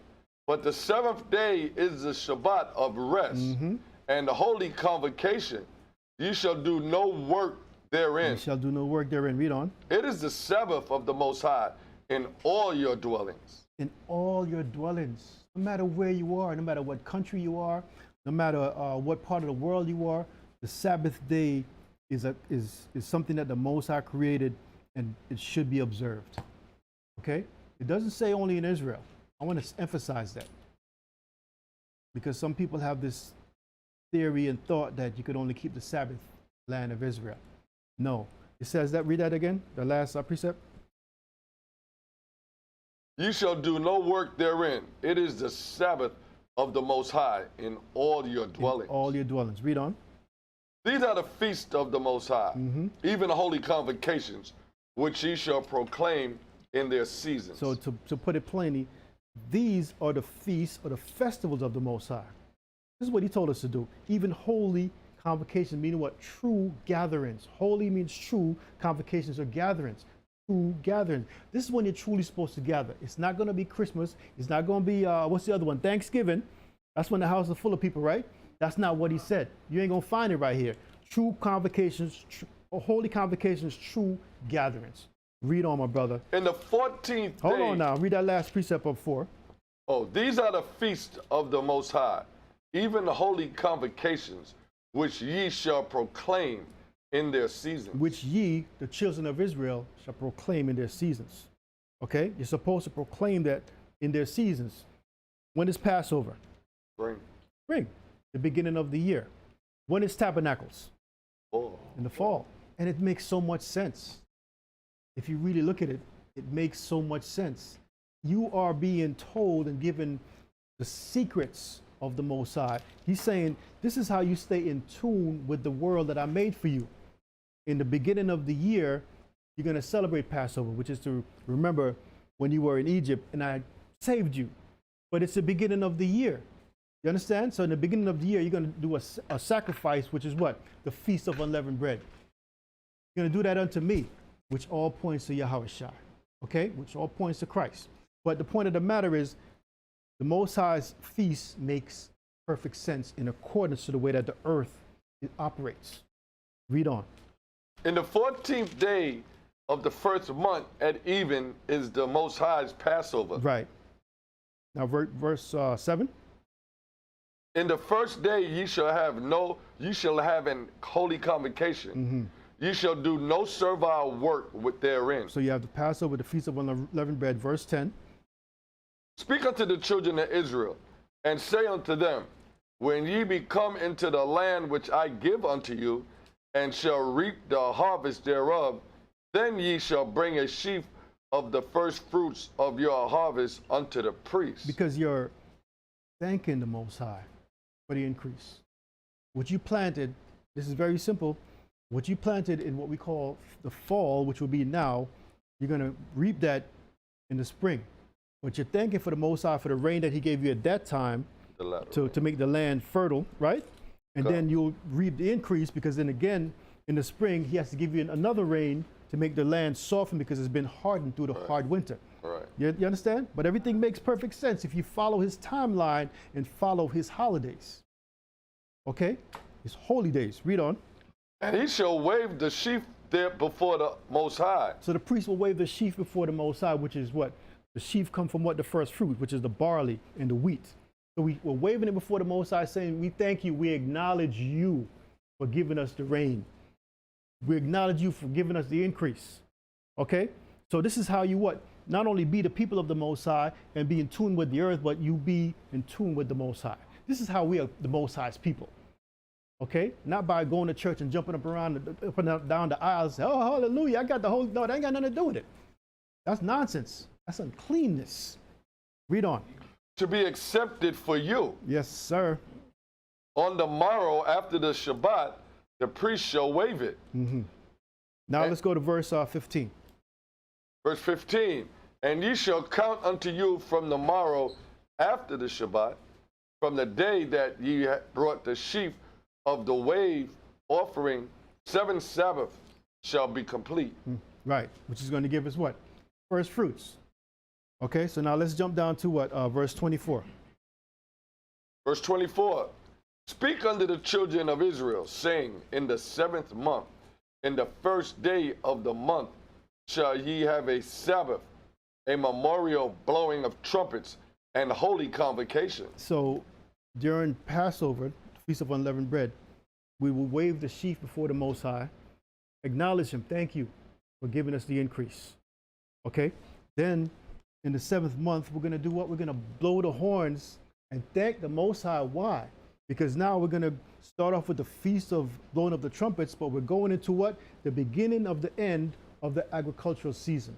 but the 7th day is the Shabbat of rest, and the holy convocation. You shall do no work therein. You shall do no work therein. Read on. It is the Sabbath of the Most High in all your dwellings. In all your dwellings, no matter where you are, no matter what country you are, no matter what part of the world you are, the Sabbath day is something that the Most High created, and it should be observed. Okay? It doesn't say only in Israel. I want to emphasize that, because some people have this theory and thought that you could only keep the Sabbath land of Israel. No. It says that. Read that again, the last precept. You shall do no work therein. It is the Sabbath of the Most High in all your dwellings. In all your dwellings. Read on. These are the feasts of the Most High, even the holy convocations, which ye shall proclaim in their seasons. So to put it plainly, these are the feasts or the festivals of the Most High. This is what he told us to do. Even holy convocations, meaning what? True gatherings. Holy means true. Convocations are gatherings. True gatherings. This is when you're truly supposed to gather. It's not going to be Christmas. It's not going to be, what's the other one? Thanksgiving. That's when the house is full of people, right? That's not what he said. You ain't going to find it right here. True convocations, holy convocations, true gatherings. Read on, my brother. In the 14th day. Hold on now. Read that last precept of 4. Oh, these are the feasts of the Most High, even the holy convocations, which ye shall proclaim in their seasons. Which ye, the children of Israel, shall proclaim in their seasons. Okay? You're supposed to proclaim that in their seasons. When is Passover? Spring. Spring. The beginning of the year. When is Tabernacles? Fall. In the fall. And it makes so much sense. If you really look at it, it makes so much sense. You are being told and given the secrets of the Most High. He's saying, this is how you stay in tune with the world that I made for you. In the beginning of the year, you're going to celebrate Passover, which is to remember when you were in Egypt and I saved you. But it's the beginning of the year. You understand? So in the beginning of the year, you're going to do a sacrifice, which is what? The Feast of Unleavened Bread. You're going to do that unto me, which all points to Yahushua. Okay? Which all points to Christ. But the point of the matter is, the Most High's feast makes perfect sense in accordance to the way that the earth operates. Read on. In the 14th day of the first month at even is the Most High's Passover. Right. Now verse 7. In the first day ye shall have an holy convocation. Ye shall do no servile work therein. So you have the Passover, the Feast of Unleavened Bread, verse 10. Speak unto the children of Israel, and say unto them, when ye be come into the land which I give unto you, and shall reap the harvest thereof, then ye shall bring a sheaf of the first fruits of your harvest unto the priest. Because you're thanking the Most High for the increase. What you planted, this is very simple, what you planted in what we call the fall, which will be now, you're going to reap that in the spring. But you're thanking for the Most High for the rain that he gave you at that time to make the land fertile, right? And then you'll reap the increase, because then again, in the spring, he has to give you another rain to make the land soften because it's been hardened through the hard winter. Right. You understand? But everything makes perfect sense if you follow his timeline and follow his holidays. Okay? His holy days. Read on. And he shall wave the sheaf there before the Most High. So the priest will wave the sheaf before the Most High, which is what? The sheaf come from what? The first fruit, which is the barley and the wheat. So we're waving it before the Most High, saying, we thank you, we acknowledge you for giving us the rain. We acknowledge you for giving us the increase. Okay? So this is how you what? Not only be the people of the Most High and be in tune with the earth, but you be in tune with the Most High. This is how we are the Most High's people. Okay? Not by going to church and jumping up and down the aisles, say, oh, hallelujah, I got the whole, no, that ain't got nothing to do with it. That's nonsense. That's uncleanness. Read on. to be accepted for you. Yes, sir. On the morrow after the Shabbat, the priest shall wave it. Now let's go to verse 15. Verse 15, and ye shall count unto you from the morrow after the Shabbat, from the day that ye brought the sheaf of the wave offering, 7 Sabbaths shall be complete. Right, which is going to give us what? First fruits. Okay, so now let's jump down to what? Verse 24. Verse 24, speak unto the children of Israel, saying, in the 7th month, in the first day of the month, shall ye have a Sabbath, a memorial blowing of trumpets, and holy convocation. So during Passover, Feast of Unleavened Bread, we will wave the sheaf before the Most High, acknowledge him, thank you for giving us the increase. Okay, then in the 7th month, we're going to do what? We're going to blow the horns and thank the Most High. Why? Because now we're going to start off with the Feast of blowing of the trumpets, but we're going into what? The beginning of the end of the agricultural season.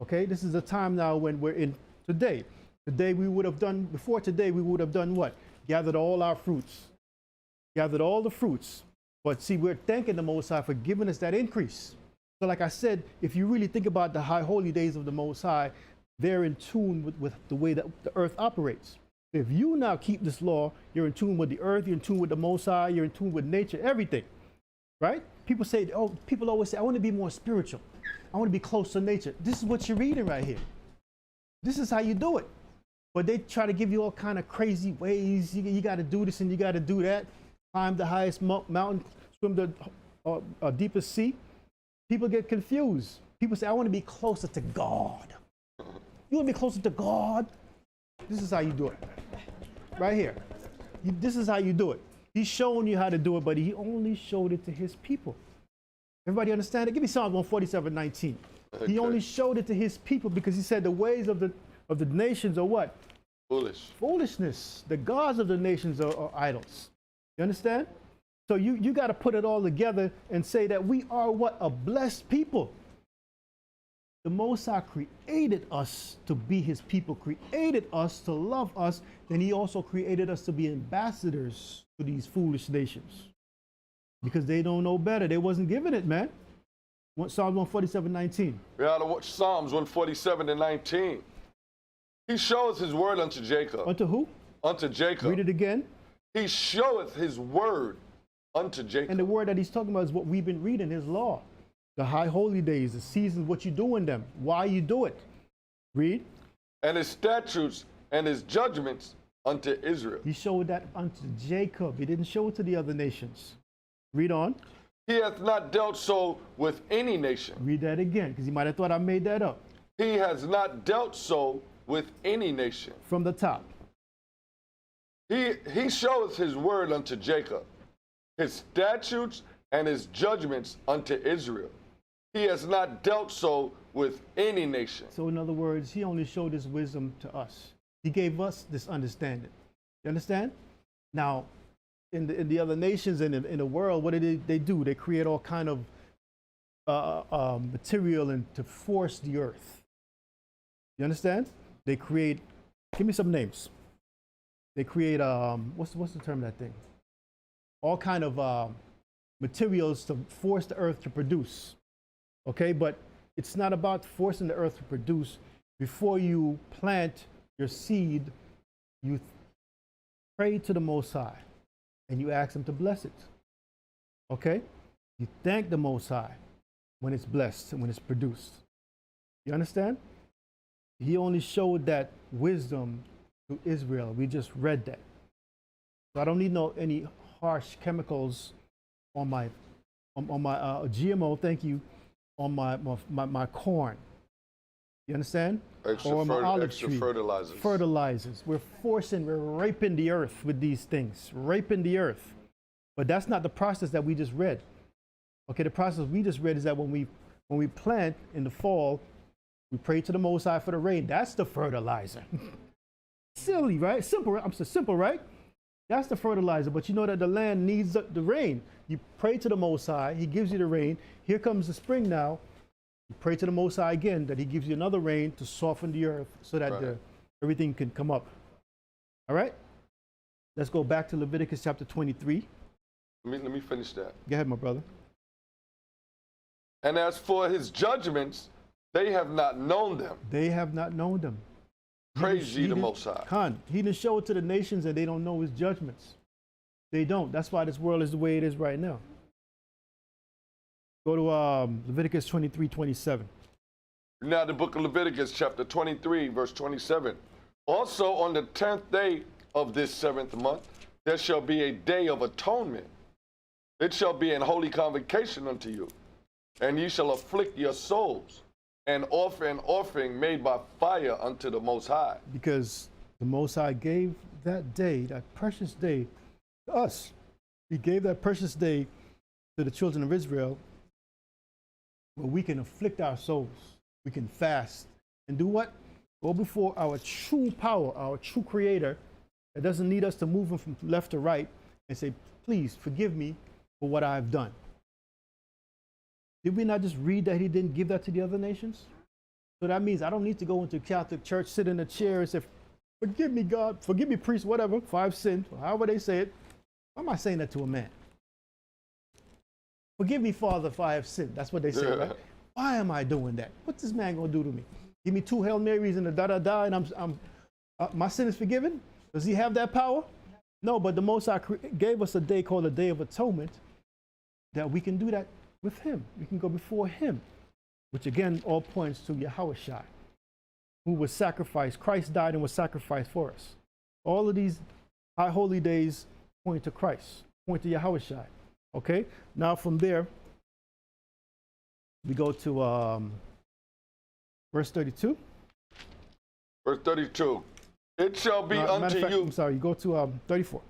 Okay, this is a time now when we're in today. Today we would have done, before today we would have done what? Gathered all our fruits. Gathered all the fruits. But see, we're thanking the Most High for giving us that increase. So like I said, if you really think about the high holy days of the Most High, they're in tune with the way that the earth operates. If you now keep this law, you're in tune with the earth, you're in tune with the Most High, you're in tune with nature, everything. Right? People say, oh, people always say, I want to be more spiritual. I want to be close to nature. This is what you're reading right here. This is how you do it. But they try to give you all kind of crazy ways. You got to do this and you got to do that. Climb the highest mountain, swim the deepest sea. People get confused. People say, I want to be closer to God. You want to be closer to God? This is how you do it. Right here. This is how you do it. He's showing you how to do it, but he only showed it to his people. Everybody understand it? Give me Psalm 147:19. Okay. He only showed it to his people because he said the ways of the nations are what? Foolish. Foolishness. The gods of the nations are idols. You understand? So you got to put it all together and say that we are what? A blessed people. The Most High created us to be his people, created us to love us, then he also created us to be ambassadors to these foolish nations. Because they don't know better. They wasn't given it, man. Psalms 147:19. We ought to watch Psalms 147:19. He showeth his word unto Jacob. Unto who? Unto Jacob. Read it again. He showeth his word unto Jacob. And the word that he's talking about is what we've been reading, his law. The high holy days, the seasons, what you do in them, why you do it. Read. And his statutes and his judgments unto Israel. He showed that unto Jacob. He didn't show it to the other nations. Read on. He hath not dealt so with any nation. Read that again, because you might have thought I made that up. He has not dealt so with any nation. From the top. He showeth his word unto Jacob, his statutes and his judgments unto Israel. He has not dealt so with any nation. So in other words, he only showed his wisdom to us. He gave us this understanding. You understand? Now, in the other nations and in the world, what do they do? They create all kind of material and to force the earth. You understand? They create, give me some names. They create, what's the term of that thing? All kind of materials to force the earth to produce. Okay, but it's not about forcing the earth to produce. Before you plant your seed, you pray to the Most High and you ask him to bless it. Okay? You thank the Most High when it's blessed and when it's produced. You understand? He only showed that wisdom to Israel. We just read that. So I don't need any harsh chemicals on my GMO, thank you, on my corn. You understand? Extra fertilizers. Fertilizers. We're raping the earth with these things, raping the earth. But that's not the process that we just read. Okay, the process we just read is that when we plant in the fall, we pray to the Most High for the rain. That's the fertilizer. Silly, right? Simple. I'm so simple, right? That's the fertilizer. But you know that the land needs the rain. You pray to the Most High. He gives you the rain. Here comes the spring now. You pray to the Most High again that he gives you another rain to soften the earth so that everything can come up. All right? Let's go back to Leviticus chapter 23. Let me finish that. Go ahead, my brother. And as for his judgments, they have not known them. They have not known them. Praise ye the Most High. Khan, he didn't show it to the nations and they don't know his judgments. They don't. That's why this world is the way it is right now. Go to Leviticus 23:27. Now the book of Leviticus chapter 23 verse 27. Also on the 10th day of this 7th month, there shall be a day of atonement. It shall be an holy convocation unto you, and ye shall afflict your souls, and offer an offering made by fire unto the Most High. Because the Most High gave that day, that precious day, to us. He gave that precious day to the children of Israel, where we can afflict our souls. We can fast and do what? Go before our true power, our true creator, that doesn't need us to move him from left to right, and say, please forgive me for what I've done. Did we not just read that he didn't give that to the other nations? So that means I don't need to go into Catholic church, sit in a chair and say, forgive me, God, forgive me, priest, whatever, for I've sinned, or however they say it. Why am I saying that to a man? Forgive me, Father, if I have sinned. That's what they say, right? Why am I doing that? What's this man gonna do to me? Give me 2 Hail Marys and a da-da-da, and my sin is forgiven? Does he have that power? No, but the Most High gave us a day called the Day of Atonement, that we can do that with him. We can go before him, which again all points to Yahushua, who was sacrificed. Christ died and was sacrificed for us. All of these high holy days point to Christ, point to Yahushua. Okay, now from there, we go to verse 32. Verse 32. It shall be unto you. I'm sorry, you go to 34.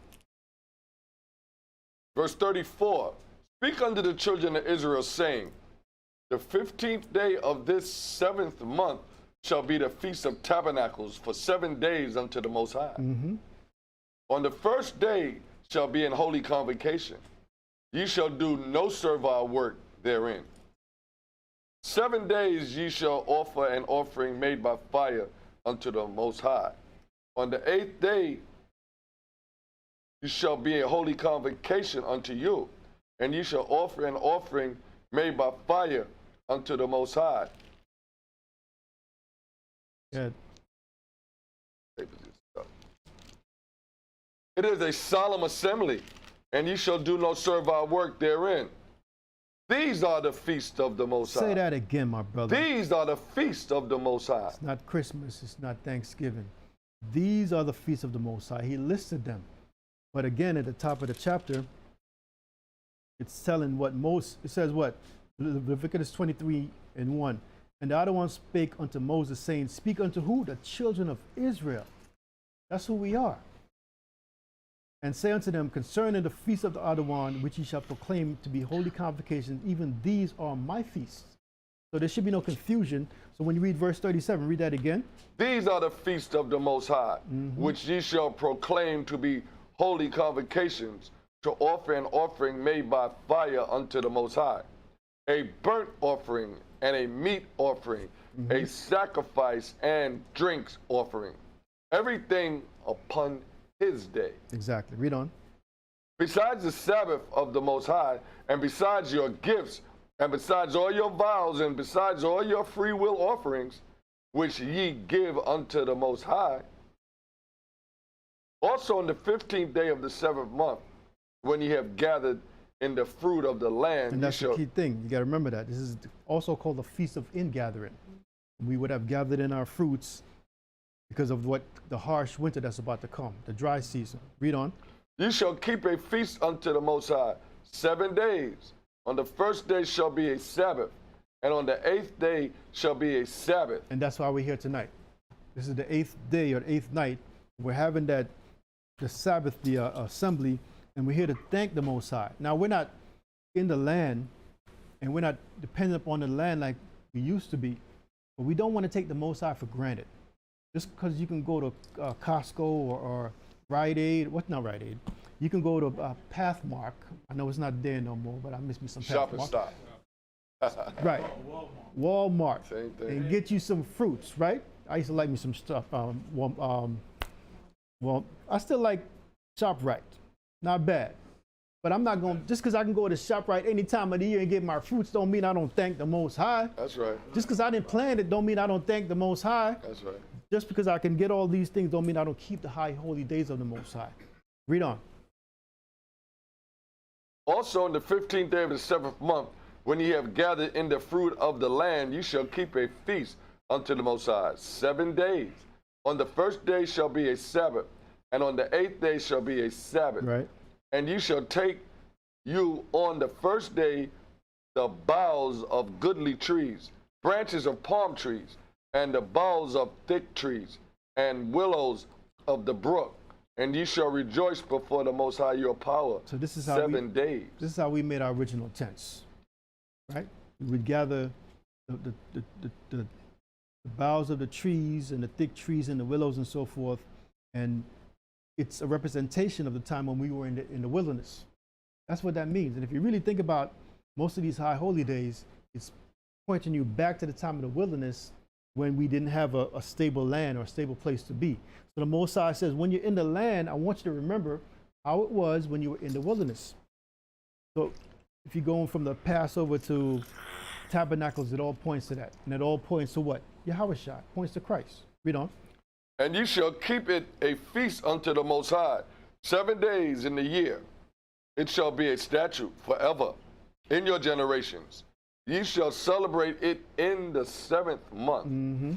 Verse 34. Speak unto the children of Israel, saying, the 15th day of this 7th month shall be the Feast of Tabernacles for 7 days unto the Most High. On the first day shall be an holy convocation. Ye shall do no servile work therein. 7 days ye shall offer an offering made by fire unto the Most High. On the 8th day ye shall be a holy convocation unto you, and ye shall offer an offering made by fire unto the Most High. Good. It is a solemn assembly, and ye shall do no servile work therein. These are the feast of the Most High. Say that again, my brother. These are the feast of the Most High. It's not Christmas, it's not Thanksgiving. These are the feasts of the Most High. He listed them. But again, at the top of the chapter, it's telling what it says what? Leviticus 23:1. And the other one spake unto Moses, saying, speak unto who? The children of Israel. That's who we are. And say unto them, concerning the feast of the other one, which ye shall proclaim to be holy convocations, even these are my feasts. So there should be no confusion. So when you read verse 37, read that again. These are the feast of the Most High, which ye shall proclaim to be holy convocations, to offer an offering made by fire unto the Most High, a burnt offering and a meat offering, a sacrifice and drinks offering, everything upon his day. Exactly. Read on. Besides the Sabbath of the Most High, and besides your gifts, and besides all your vows, and besides all your free will offerings, which ye give unto the Most High, also on the 15th day of the 7th month, when ye have gathered in the fruit of the land. And that's the key thing. You got to remember that. This is also called the Feast of Ingathering. We would have gathered in our fruits because of what the harsh winter that's about to come, the dry season. Read on. You shall keep a feast unto the Most High 7 days. On the first day shall be a Sabbath, and on the 8th day shall be a Sabbath. And that's why we're here tonight. This is the 8th day or 8th night. We're having the Sabbath, the assembly, and we're here to thank the Most High. Now, we're not in the land, and we're not dependent upon the land like we used to be, but we don't want to take the Most High for granted. Just because you can go to Costco or Rite Aid, not Rite Aid? You can go to Pathmark. I know it's not there no more, but I miss me some Pathmark. Shop and stop. Right. Walmart. Same thing. And get you some fruits, right? I used to like me some stuff. Well, I still like ShopRite. Not bad. But I'm not going, just because I can go to ShopRite any time of the year and get my fruits don't mean I don't thank the Most High. That's right. Just because I didn't plant it don't mean I don't thank the Most High. That's right. Just because I can get all these things don't mean I don't keep the high holy days of the Most High. Read on. Also, on the 15th day of the 7th month, when ye have gathered in the fruit of the land, ye shall keep a feast unto the Most High 7 days. On the first day shall be a Sabbath, and on the 8th day shall be a Sabbath. Right. And you shall take you on the first day the boughs of goodly trees, branches of palm trees, and the boughs of thick trees, and willows of the brook, and ye shall rejoice before the Most High your power. So this is how 7 days. This is how we made our original tents, right? We would gather the boughs of the trees and the thick trees and the willows and so forth, and it's a representation of the time when we were in the wilderness. That's what that means. And if you really think about most of these high holy days, it's pointing you back to the time of the wilderness when we didn't have a stable land or a stable place to be. So the Most High says, when you're in the land, I want you to remember how it was when you were in the wilderness. So if you're going from the Passover to Tabernacles, it all points to that. And it all points to what? Yahushua, points to Christ. Read on. And ye shall keep it a feast unto the Most High 7 days in the year. It shall be a statute forever in your generations. Ye shall celebrate it in the 7th month. Mm-hmm.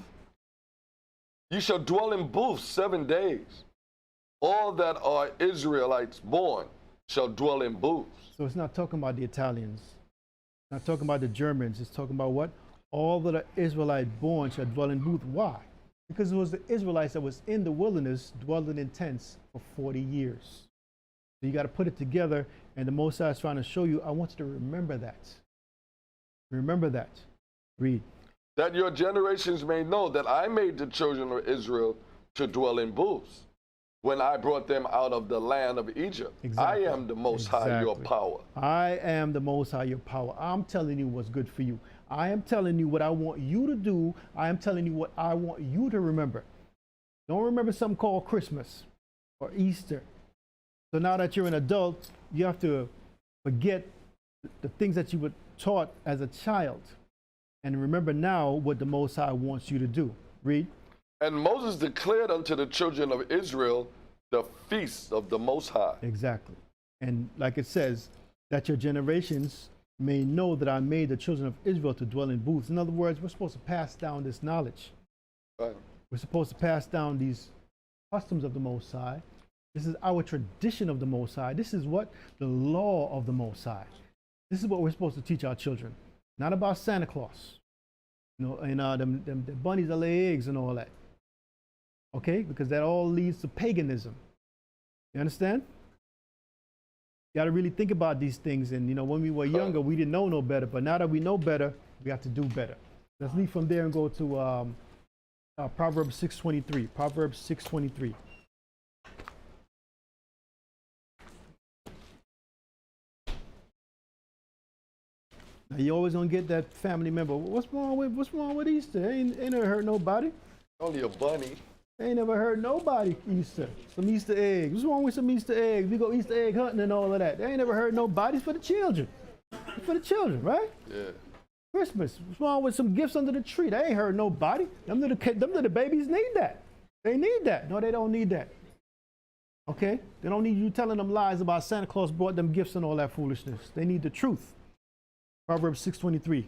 Ye shall dwell in booths 7 days. All that are Israelites born shall dwell in booths. So it's not talking about the Italians. It's not talking about the Germans. It's talking about what? All that are Israelite born shall dwell in booths. Why? Because it was the Israelites that was in the wilderness dwelling in tents for 40 years. So you got to put it together, and the Most High is trying to show you, I want you to remember that. Remember that. Read. That your generations may know that I made the children of Israel to dwell in booths when I brought them out of the land of Egypt. Exactly. I am the Most High, your power. I am the Most High, your power. I'm telling you what's good for you. I am telling you what I want you to do. I am telling you what I want you to remember. Don't remember something called Christmas or Easter. So now that you're an adult, you have to forget the things that you were taught as a child. And remember now what the Most High wants you to do. Read. And Moses declared unto the children of Israel the feasts of the Most High. Exactly. And like it says, that your generations may know that I made the children of Israel to dwell in booths. In other words, we're supposed to pass down this knowledge. Right. We're supposed to pass down these customs of the Most High. This is our tradition of the Most High. This is what? The law of the Most High. This is what we're supposed to teach our children. Not about Santa Claus, you know, and them bunnies that lay eggs and all that. Okay? Because that all leads to paganism. You understand? You got to really think about these things. And, you know, when we were younger, we didn't know no better. But now that we know better, we have to do better. Let's leave from there and go to Proverbs 6:23. Proverbs 6:23. Now, you always gonna get that family member. What's wrong with Easter? Ain't never hurt nobody. Only a bunny. Ain't never heard nobody Easter. Some Easter eggs. What's wrong with some Easter eggs? We go Easter egg hunting and all of that. They ain't never heard nobody. It's for the children. It's for the children, right? Yeah. Christmas. What's wrong with some gifts under the tree? They ain't heard nobody. Them little babies need that. They need that. No, they don't need that. Okay? They don't need you telling them lies about Santa Claus brought them gifts and all that foolishness. They need the truth. Proverbs 6:23.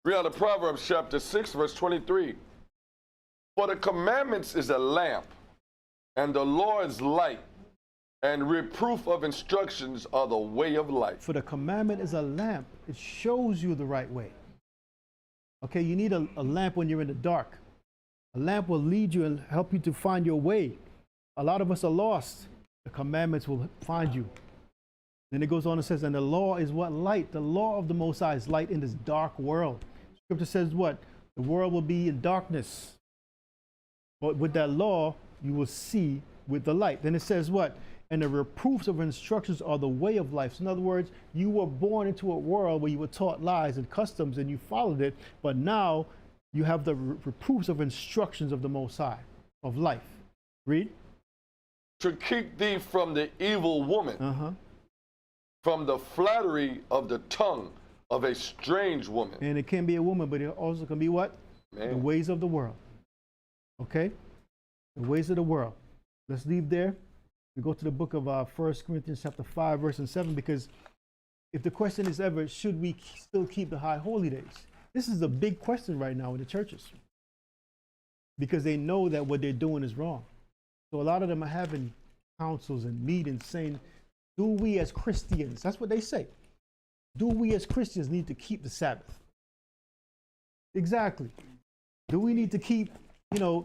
Read out of Proverbs chapter 6, verse 23. For the commandments is a lamp, and the law is light, and reproof of instructions are the way of life. For the commandment is a lamp. It shows you the right way. Okay, you need a lamp when you're in the dark. A lamp will lead you and help you to find your way. A lot of us are lost. The commandments will find you. Then it goes on and says, and the law is what? Light. The law of the Most High is light in this dark world. Scripture says what? The world will be in darkness. But with that law, you will see with the light. Then it says what? And the reproofs of instructions are the way of life. So in other words, you were born into a world where you were taught lies and customs and you followed it. But now you have the reproofs of instructions of the Most High, of life. Read. to keep thee from the evil woman, from the flattery of the tongue of a strange woman. And it can be a woman, but it also can be what? Man. The ways of the world. Okay? The ways of the world. Let's leave there. We go to the book of 1 Corinthians chapter 5, verse 7, because if the question is ever, should we still keep the high holy days? This is a big question right now in the churches, because they know that what they're doing is wrong. So a lot of them are having councils and meetings saying, do we as Christians, that's what they say, do we as Christians need to keep the Sabbath? Exactly. Do we need to keep, the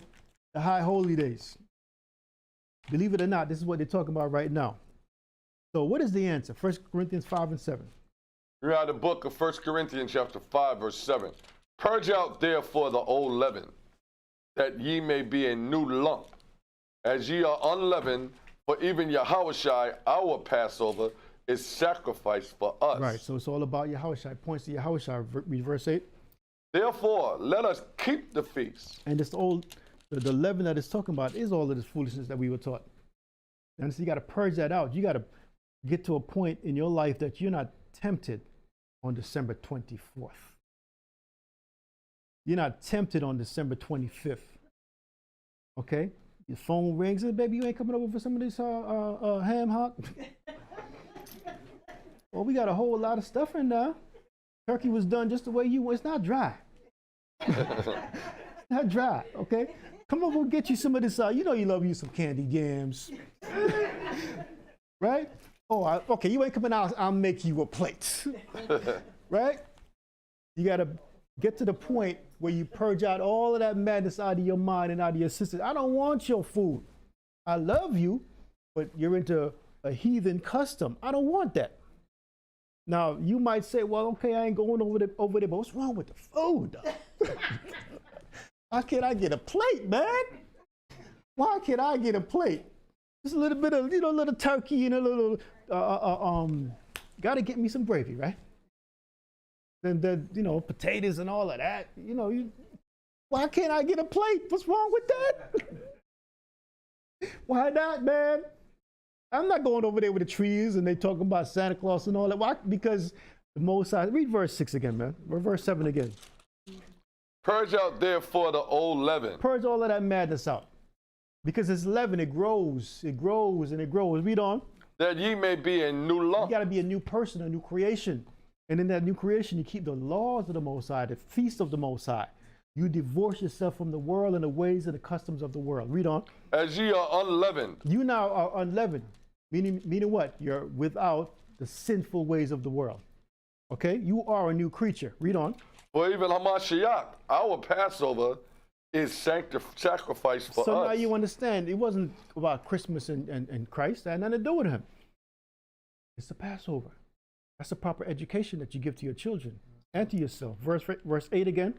high holy days? Believe it or not, this is what they're talking about right now. So what is the answer? 1 Corinthians 5 and 7. We're out of the book of 1 Corinthians chapter 5, verse 7. Purge out therefore the old leaven, that ye may be a new lump, as ye are unleavened, for even Yahushua, our Passover, is sacrificed for us. Right, so it's all about Yahushua. It points to Yahushua. Read verse 8. Therefore, let us keep the feast. And this the leaven that it's talking about is all of this foolishness that we were taught. And so you got to purge that out. You got to get to a point in your life that you're not tempted on December 24th. You're not tempted on December 25th. Okay? Your phone rings and baby, you ain't coming over for some of this ham hock? Well, we got a whole lot of stuff in there. Turkey was done just the way you want. It's not dry. It's not dry, okay? Come over and get you some of this. You know you love you some candy yams. Right? Oh, okay, you ain't coming out. I'll make you a plate. Right? You got to get to the point where you purge out all of that madness out of your mind and out of your system. I don't want your food. I love you, but you're into a heathen custom. I don't want that. Now, you might say, well, okay, I ain't going over there, but what's wrong with the food? Why can't I get a plate, man? Why can't I get a plate? Just a little bit of, a little turkey and a little, gotta get me some gravy, right? Then potatoes and all of that, why can't I get a plate? What's wrong with that? Why not, man? I'm not going over there with the trees and they talking about Santa Claus and all that. Why? Because the Most High, read verse 6 again, man. Or verse 7 again. Purge out therefore the old leaven. Purge all of that madness out. Because it's leaven, it grows, and it grows. Read on. That ye may be a new lump. You got to be a new person, a new creation. And in that new creation, you keep the laws of the Most High, the feast of the Most High. You divorce yourself from the world and the ways and the customs of the world. Read on. As ye are unleavened. You now are unleavened. Meaning what? You're without the sinful ways of the world. Okay? You are a new creature. Read on. For even Hamashiach, our Passover, is sacrificed for us. So now you understand, it wasn't about Christmas and Christ. It had nothing to do with him. It's the Passover. That's the proper education that you give to your children and to yourself. Verse 8 again.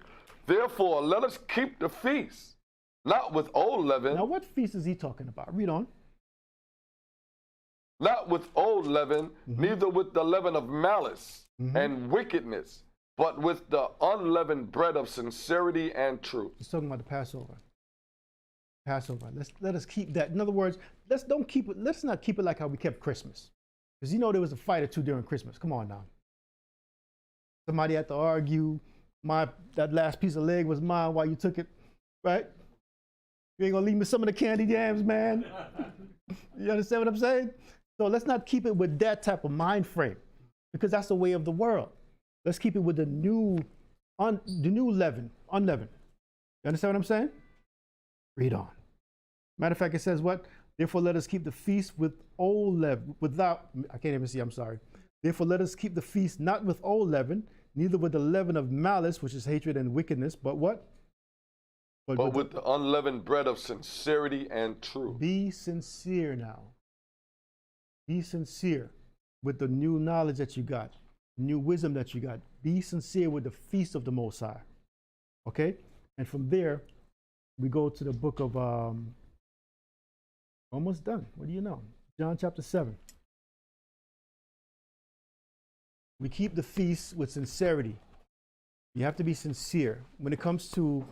Therefore, let us keep the feast, not with old leaven. Now, what feast is he talking about? Read on. Not with old leaven, neither with the leaven of malice and wickedness, but with the unleavened bread of sincerity and truth. He's talking about the Passover. Passover. Let us keep that. In other words, let's not keep it like how we kept Christmas. Because there was a fight or two during Christmas. Come on now. Somebody had to argue, that last piece of leg was mine while you took it, right? You ain't gonna leave me some of the candy jams, man. You understand what I'm saying? So let's not keep it with that type of mind frame, because that's the way of the world. Let's keep it with the new leaven, unleavened. You understand what I'm saying? Read on. Matter of fact, it says what? Therefore, let us keep the feast with old leaven, I can't even see, I'm sorry. Therefore, let us keep the feast not with old leaven, neither with the leaven of malice, which is hatred and wickedness, but what? But with the unleavened bread of sincerity and truth. Be sincere now. Be sincere with the new knowledge that you got, new wisdom that you got. Be sincere with the feast of the Most High. Okay? And from there, we go to the book of, almost done. What do you know? John chapter 7. We keep the feast with sincerity. You have to be sincere. When it comes to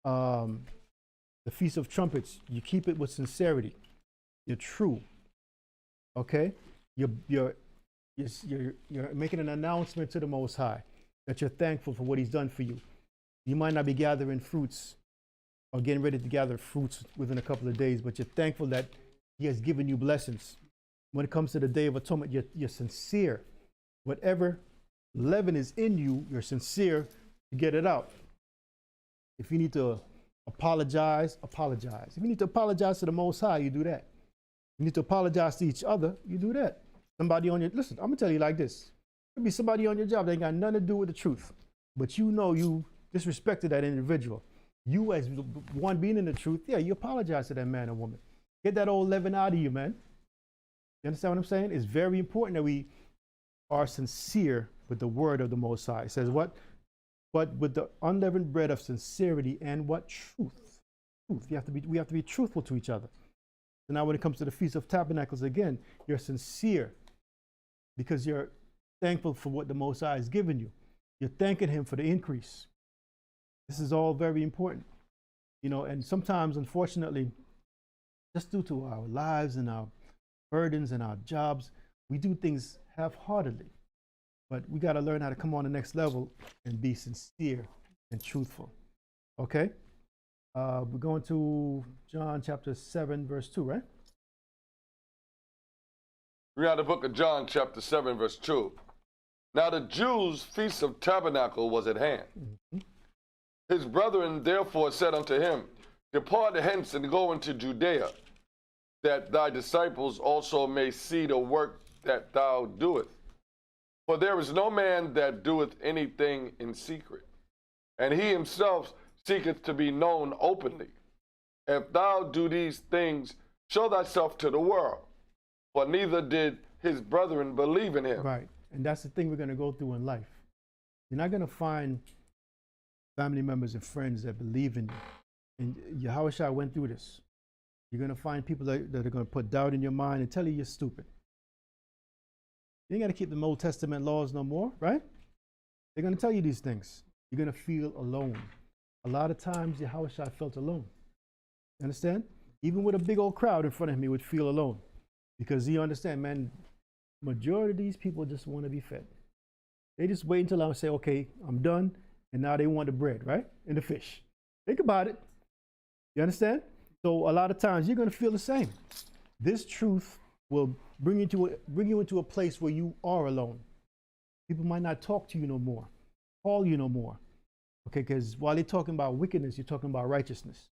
the Feast of Trumpets, you keep it with sincerity. You're true. Okay? You're making an announcement to the Most High that you're thankful for what He's done for you. You might not be gathering fruits or getting ready to gather fruits within a couple of days, but you're thankful that He has given you blessings. When it comes to the Day of Atonement, you're sincere. Whatever leaven is in you, you're sincere to get it out. If you need to apologize, apologize. If you need to apologize to the Most High, you do that. You need to apologize to each other, you do that. Somebody on your, listen, I'm gonna tell you like this. There'll be somebody on your job that ain't got nothing to do with the truth, but you know you disrespected that individual. You as one being in the truth, yeah, you apologize to that man or woman. Get that old leaven out of you, man. You understand what I'm saying? It's very important that we are sincere with the word of the Most High. It says what? But with the unleavened bread of sincerity and what? Truth. Truth. We have to be truthful to each other. So now when it comes to the Feast of Tabernacles, again, you're sincere because you're thankful for what the Most High has given you. You're thanking Him for the increase. This is all very important. You know, and sometimes, unfortunately, just due to our lives and our burdens and our jobs, we do things half-heartedly. But we got to learn how to come on the next level and be sincere and truthful. Okay? We're going to John chapter 7, verse 2, right? Read out the book of John, chapter 7, verse 2. Now the Jews' feast of tabernacle was at hand. His brethren therefore said unto him, Depart hence and go into Judea, that thy disciples also may see the work that thou doest. For there is no man that doeth anything in secret, and he himself seeketh to be known openly. If thou do these things, show thyself to the world. For neither did his brethren believe in him. Right. And that's the thing we're going to go through in life. You're not going to find family members and friends that believe in you. And Yahushua went through this. You're going to find people that are going to put doubt in your mind and tell you you're stupid. You ain't got to keep the Old Testament laws no more, right? They're going to tell you these things. You're going to feel alone. A lot of times, Yahushua felt alone. You understand? Even with a big old crowd in front of him, he would feel alone. Because you understand, man, majority of these people just want to be fed. They just wait until I say, okay, I'm done. And now they want the bread, right? And the fish. Think about it. You understand? So a lot of times, you're going to feel the same. This truth will bring you into a place where you are alone. People might not talk to you no more, call you no more. Okay, because while they're talking about wickedness, you're talking about righteousness.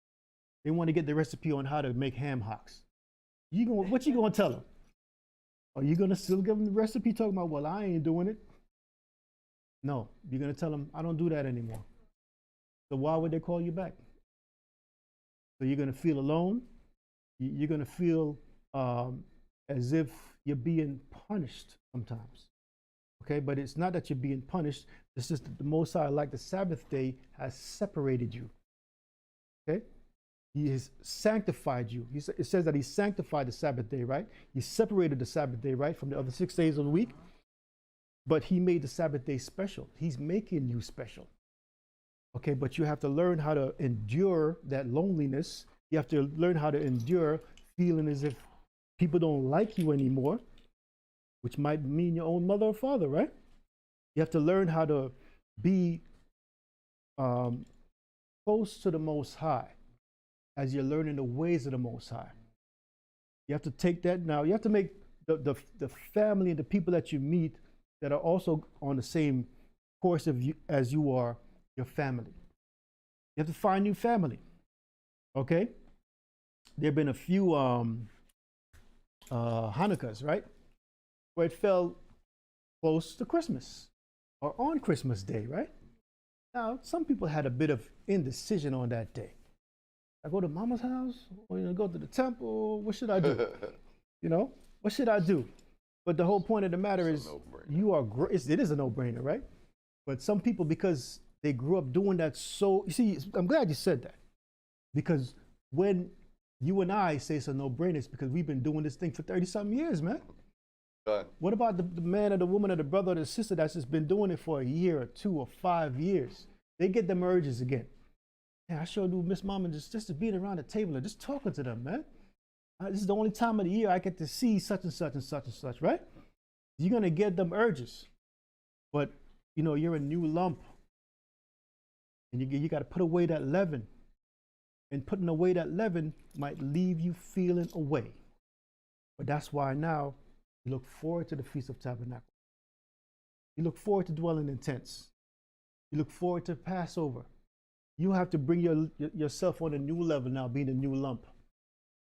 They want to get the recipe on how to make ham hocks. What you gonna tell them? Are you gonna still give them the recipe talking about, well, I ain't doing it? No, you're gonna tell them, I don't do that anymore. So why would they call you back? So you're gonna feel alone. You're gonna feel as if you're being punished sometimes. Okay, but it's not that you're being punished. It's just that the Most High, like the Sabbath day, has separated you. Okay? He has sanctified you. It says that He sanctified the Sabbath day, right? He separated the Sabbath day, right, from the other 6 days of the week. But He made the Sabbath day special. He's making you special. Okay, but you have to learn how to endure that loneliness. You have to learn how to endure feeling as if people don't like you anymore, which might mean your own mother or father, right? You have to learn how to be close to the Most High as you're learning the ways of the Most High. You have to take that now. You have to make the family and the people that you meet that are also on the same course of you, as you are, your family. You have to find new family, okay? There have been a few Hanukkahs, right? Where it fell close to Christmas or on Christmas Day, right? Now, some people had a bit of indecision on that day. I go to mama's house or go to the temple. What should I do? What should I do? But the whole point of the matter is it is a no-brainer, right? But some people, because they grew up doing that, you see, I'm glad you said that. Because when you and I say it's a no-brainer, it's because we've been doing this thing for 30-something years, man. What about the man or the woman or the brother or the sister that's just been doing it for a year or 2 or 5 years? They get them urges again. Yeah, I sure do miss mom and just being around the table and just talking to them, man. This is the only time of the year I get to see such and such and such and such, right? You're going to get them urges. But, you know, you're a new lump. And you got to put away that leaven. And putting away that leaven might leave you feeling away. But that's why now you look forward to the Feast of Tabernacles. You look forward to dwelling in tents. You look forward to Passover. You have to bring yourself on a new level now, being a new lump.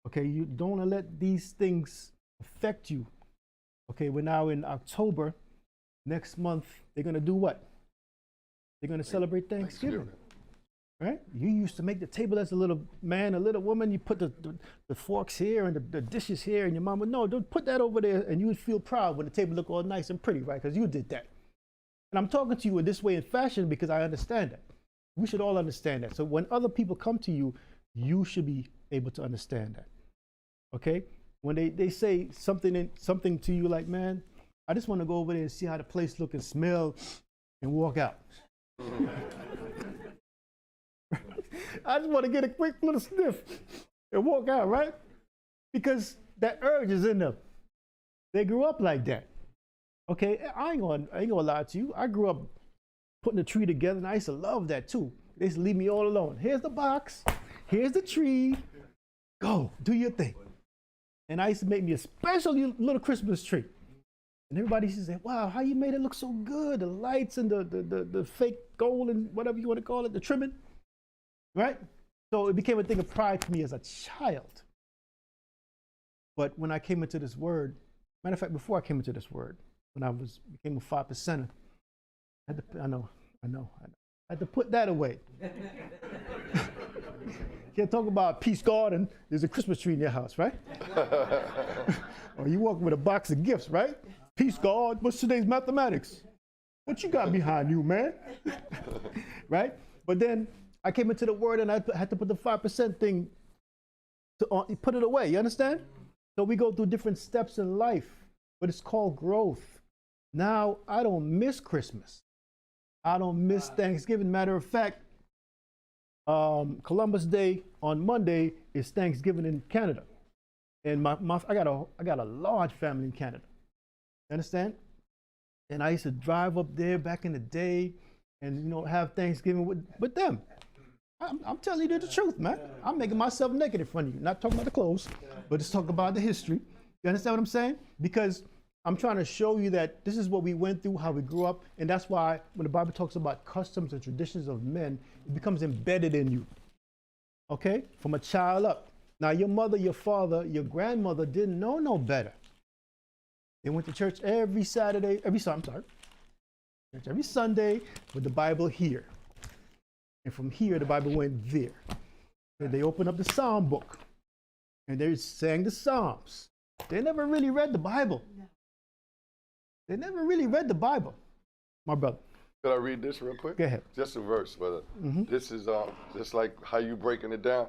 Okay, you don't want to let these things affect you. Okay, we're now in October. Next month, they're going to do what? They're going to celebrate Thanksgiving. Right? You used to make the table as a little man, a little woman. You put the forks here and the dishes here, and your mom would, no, don't put that over there, and you would feel proud when the table looked all nice and pretty, right? Because you did that. And I'm talking to you in this way in fashion because I understand that. We should all understand that. So when other people come to you, you should be able to understand that. Okay? When they say something to you like, man, I just want to go over there and see how the place look and smell and walk out. I just want to get a quick little sniff and walk out, right? Because that urge is in them. They grew up like that. Okay, I ain't gonna lie to you. I grew up putting a tree together, and I used to love that too. They used to leave me all alone. Here's the box. Here's the tree. Go, do your thing. And I used to make me a special little Christmas tree. And everybody used to say, wow, how you made it look so good. The lights and the fake gold and whatever you want to call it, the trimming, right? So it became a thing of pride for me as a child. But when I came into this word, matter of fact, before I came into this word, when I became a 5%er, I had to put that away. Can't talk about peace garden. There's a Christmas tree in your house, right? Or you walk with a box of gifts, right? Peace God. What's today's mathematics? What you got behind you, man? Right? But then I came into the word and I had to put the 5% thing to put it away. You understand? So we go through different steps in life, but it's called growth. Now I don't miss Christmas. I don't miss Thanksgiving. Matter of fact, Columbus Day on Monday is Thanksgiving in Canada, and I got a large family in Canada. You understand? And I used to drive up there back in the day, and have Thanksgiving with them. I'm telling you the truth, man. I'm making myself naked in front of you. Not talking about the clothes, but just talking about the history. You understand what I'm saying? Because I'm trying to show you that this is what we went through, how we grew up, and that's why when the Bible talks about customs and traditions of men, it becomes embedded in you, okay? From a child up. Now, your mother, your father, your grandmother didn't know no better. They went to church every Sunday with the Bible here. And from here, the Bible went there. And they opened up the Psalm book, and they sang the Psalms. They never really read the Bible. They never really read the Bible, my brother. Could I read this real quick? Go ahead. Just a verse, brother. Mm-hmm. This is just like how you breaking it down.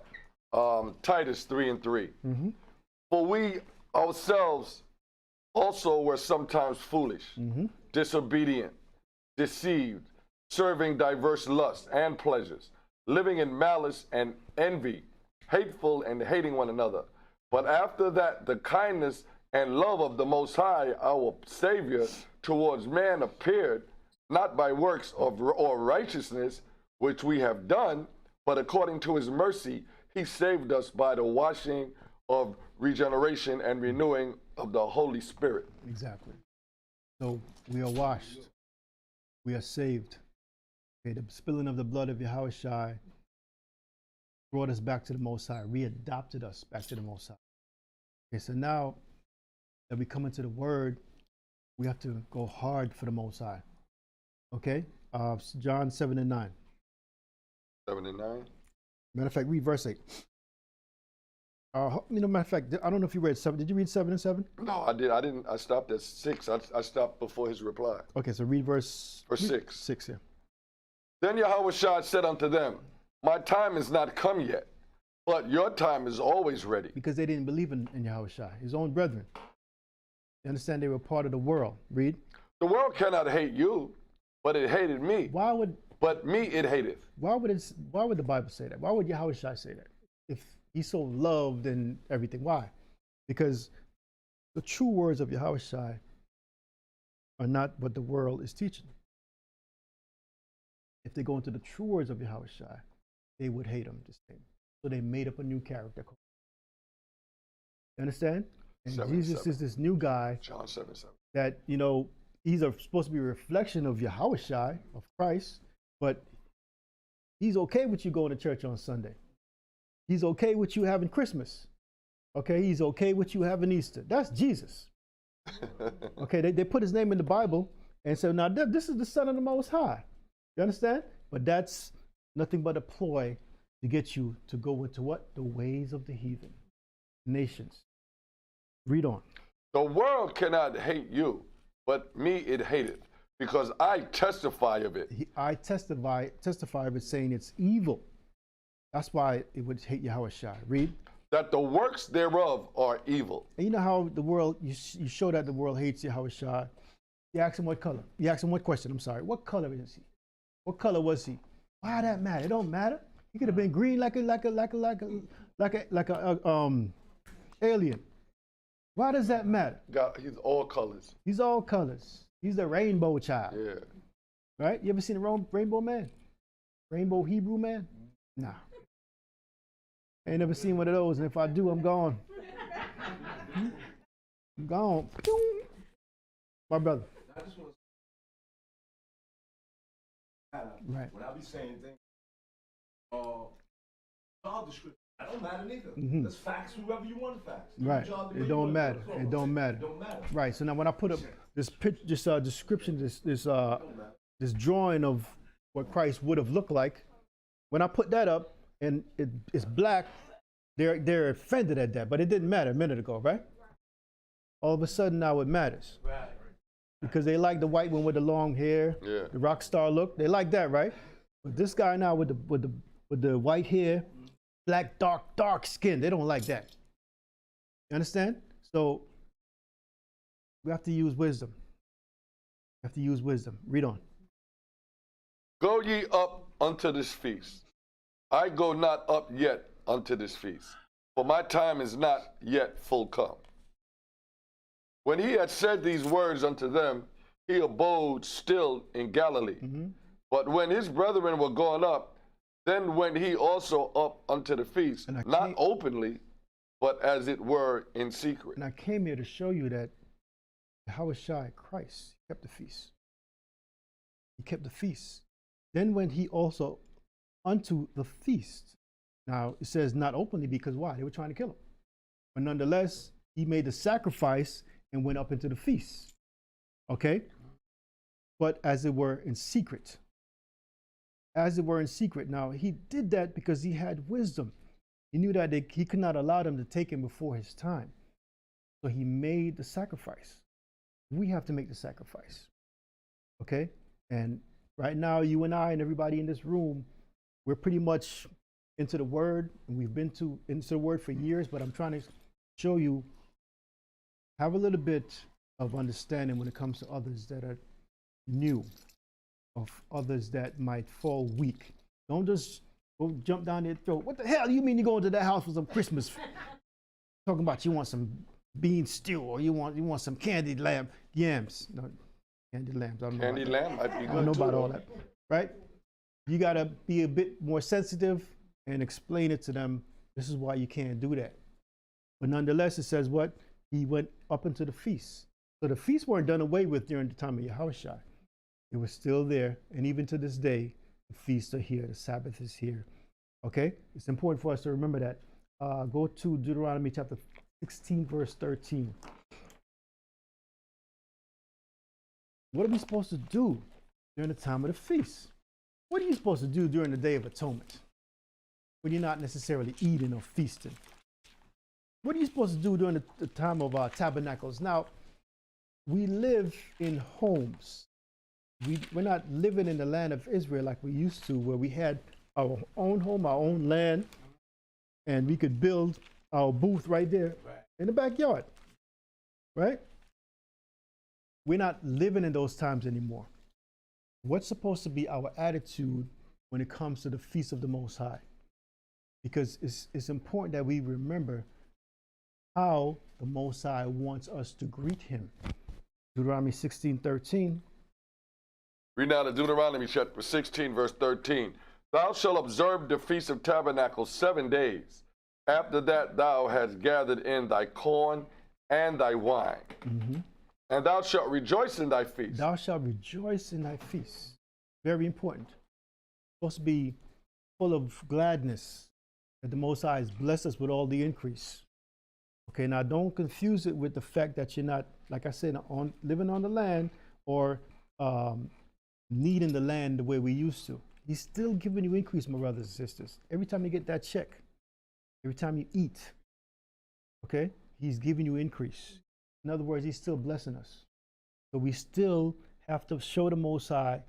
Titus 3:3. Mm-hmm. For we ourselves also were sometimes foolish, mm-hmm. disobedient, deceived, serving diverse lusts and pleasures, living in malice and envy, hateful and hating one another. But after that, the kindness and love of the Most High, our Savior, towards man appeared, not by works or righteousness, which we have done, but according to his mercy, he saved us by the washing of regeneration and renewing of the Holy Spirit. Exactly. So we are washed. We are saved. Okay, the spilling of the blood of H.O.D.C brought us back to the Most High, readopted us back to the Most High. Okay, so now that we come into the Word, we have to go hard for the Most High. Okay? John 7:9. 7:9? Matter of fact, read verse 8. Matter of fact, I don't know if you read 7. Did you read 7 and 7? No, I did. I didn't. I stopped at 6. I stopped before his reply. Okay, so read verse 6. 6, yeah. Then Yahushua said unto them, my time is not come yet, but your time is always ready. Because they didn't believe in Yahushua, his own brethren. You understand? They were part of the world. Read. The world cannot hate you, but it hated me. But me it hateth. Why would the Bible say that? Why would Yahushua say that? If he's so loved and everything, why? Because the true words of Yahushua are not what the world is teaching. If they go into the true words of Yahushua, they would hate him the same. So they made up a new character. You understand? And 7, Jesus 7. is this new guy. John 7:7. That, you know, he's supposed to be a reflection of Yahushua, of Christ, but he's okay with you going to church on Sunday. He's okay with you having Christmas. Okay, he's okay with you having Easter. That's Jesus. Okay, they put his name in the Bible and said, now this is the Son of the Most High. You understand? But that's nothing but a ploy to get you to go into what? The ways of the heathen nations. Read on. The world cannot hate you, but me it hateth, because I testify of it. I testify of it, saying it's evil. That's why it would hate Yahushua. Read. That the works thereof are evil. And you know how the world, you show that the world hates Yahushua. You ask him what color. You ask him what question. I'm sorry. What color is he? What color was he? Why that matter? It don't matter. He could have been green like a alien. Why does that matter? God, he's all colors. He's all colors. He's the rainbow child. Yeah. Right? You ever seen a rainbow man? Rainbow Hebrew man? Nah. I ain't never seen one of those, and if I do, I'm gone. I'm gone. My brother. I just want to Right. when I be saying things, job description, that don't matter neither. Mhm. Let's fax whoever you want to fax. Right. Job the way It you don't want matter. to. It don't matter. It don't matter. Right. So now when I put up this description, this drawing of what Christ would have looked like, when I put that up and it's black, they're offended at that. But it didn't matter a minute ago, right? All of a sudden now it matters. Right. Because they like the white one with the long hair, Yeah. the rock star look. They like that, right? But this guy now with the white hair, black, dark skin, they don't like that. You understand? So we have to use wisdom. We have to use wisdom. Read on. Go ye up unto this feast. I go not up yet unto this feast, for my time is not yet full come. When he had said these words unto them, he abode still in Galilee. Mm-hmm. But when his brethren were gone up, then went he also up unto the feast, not openly, but as it were in secret. And I came here to show you that Yahushua Christ kept the feast. He kept the feast. Then went he also unto the feast. Now it says not openly because why? They were trying to kill him. But nonetheless, he made the sacrifice and went up into the feast. Okay? But as it were in secret. As it were in secret. Now he did that because he had wisdom. He knew that he could not allow them to take him before his time. So he made the sacrifice. We have to make the sacrifice. Okay? And right now, you and I and everybody in this room, we're pretty much into the word, and we've been into the word for years, but I'm trying to show you, have a little bit of understanding when it comes to others that are new, of others that might fall weak. Don't just go jump down their throat. What the hell do you mean you're going to that house for some Christmas? Talking about you want some bean stew or you want some candied yams. No, candied lambs. I don't know. Candy lamb might be good. I don't know too, about all though. that, right? You got to be a bit more sensitive and explain it to them. This is why you can't do that. But nonetheless, it says what? He went up into the feast. So the feasts weren't done away with during the time of Yahushua. It was still there. And even to this day, the feasts are here. The Sabbath is here. Okay? It's important for us to remember that. Go to Deuteronomy chapter 16, verse 13. What are we supposed to do during the time of the feast? What are you supposed to do during the Day of Atonement when you're not necessarily eating or feasting? What are you supposed to do during the time of Tabernacles? Now, we live in homes. We're not living in the land of Israel like we used to, where we had our own home, our own land, and we could build our booth right there in the backyard, right? We're not living in those times anymore. What's supposed to be our attitude when it comes to the Feast of the Most High? Because it's important that we remember how the Most High wants us to greet him. Deuteronomy 16:13. Read now to Deuteronomy chapter 16, verse 13. Thou shalt observe the Feast of Tabernacles 7 days. After that thou hast gathered in thy corn and thy wine. And thou shalt rejoice in thy feast. Thou shalt rejoice in thy feast. Very important. Supposed to be full of gladness that the Most High has blessed us with all the increase. Okay, now don't confuse it with the fact that you're not, like I said, living on the land or needing the land the way we used to. He's still giving you increase, my brothers and sisters. Every time you get that check, every time you eat, okay, he's giving you increase. In other words, he's still blessing us. So we still have to show the Most High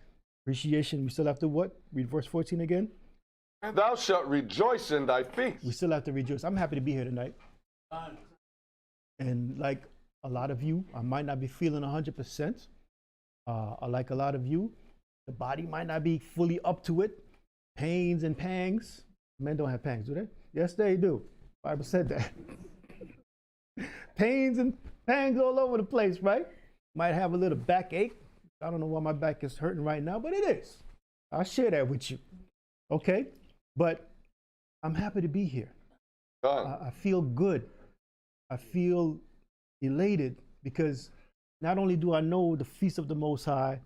appreciation. We still have to what? Read verse 14 again. And thou shalt rejoice in thy feast. We still have to rejoice. I'm happy to be here tonight. And like a lot of you, I might not be feeling 100%. Like a lot of you, the body might not be fully up to it. Pains and pangs. Men don't have pangs, do they? Yes, they do. The Bible said that. Pains and pangs all over the place, right? Might have a little backache. I don't know why my back is hurting right now, but it is. I'll share that with you. Okay? But I'm happy to be here. I feel good. I feel elated because not only do I know the feast of the Most High,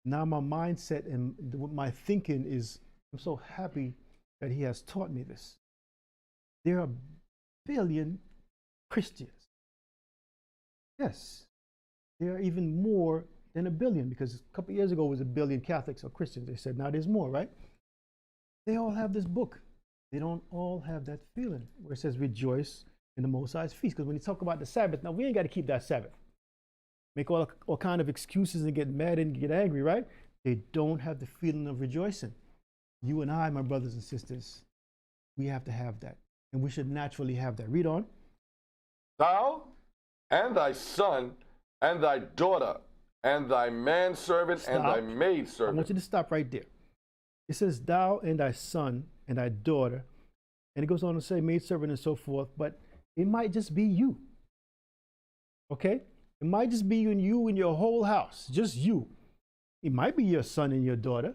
now my mindset and my thinking is, I'm so happy that he has taught me this. There are a billion Christians. Yes, there are even more than a billion, because a couple years ago it was a billion Catholics or Christians. They said now there's more, right? They all have this book. They don't all have that feeling where it says rejoice in the Most High's feast. Because when you talk about the Sabbath, now we ain't got to keep that Sabbath. Make all kind of excuses and get mad and get angry, right? They don't have the feeling of rejoicing. You and I, my brothers and sisters, we have to have that. And we should naturally have that. Read on. Thou and thy son and thy daughter and thy manservant and thy maidservant. I want you to stop right there. It says thou and thy son and thy daughter. And it goes on to say maidservant and so forth. But it might just be you. Okay? It might just be you and your whole house. Just you. It might be your son and your daughter.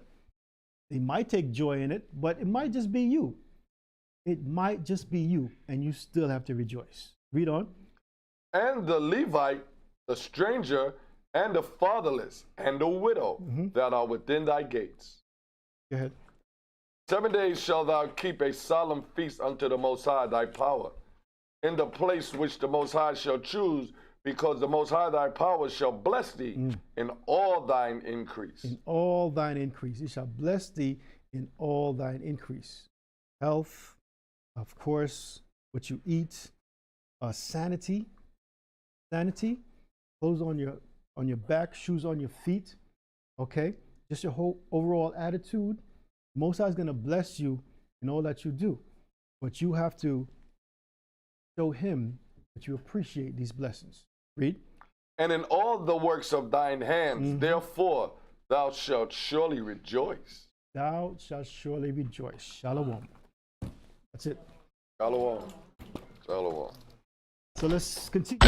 They might take joy in it, but it might just be you. It might just be you, and you still have to rejoice. Read on. And the Levite, the stranger, and the fatherless, and the widow that are within thy gates. Go ahead. 7 days shalt thou keep a solemn feast unto the Most High thy power, in the place which the Most High shall choose, because the Most High thy power shall bless thee in all thine increase. In all thine increase. He shall bless thee in all thine increase. Health, of course, what you eat, sanity, clothes on your back, shoes on your feet, okay? Just your whole overall attitude. Most High is going to bless you in all that you do, but you have to show him that you appreciate these blessings. Read. And in all the works of thine hands, therefore thou shalt surely rejoice. Thou shalt surely rejoice. Shalom. That's it. Shalom. Shalom. So let's continue.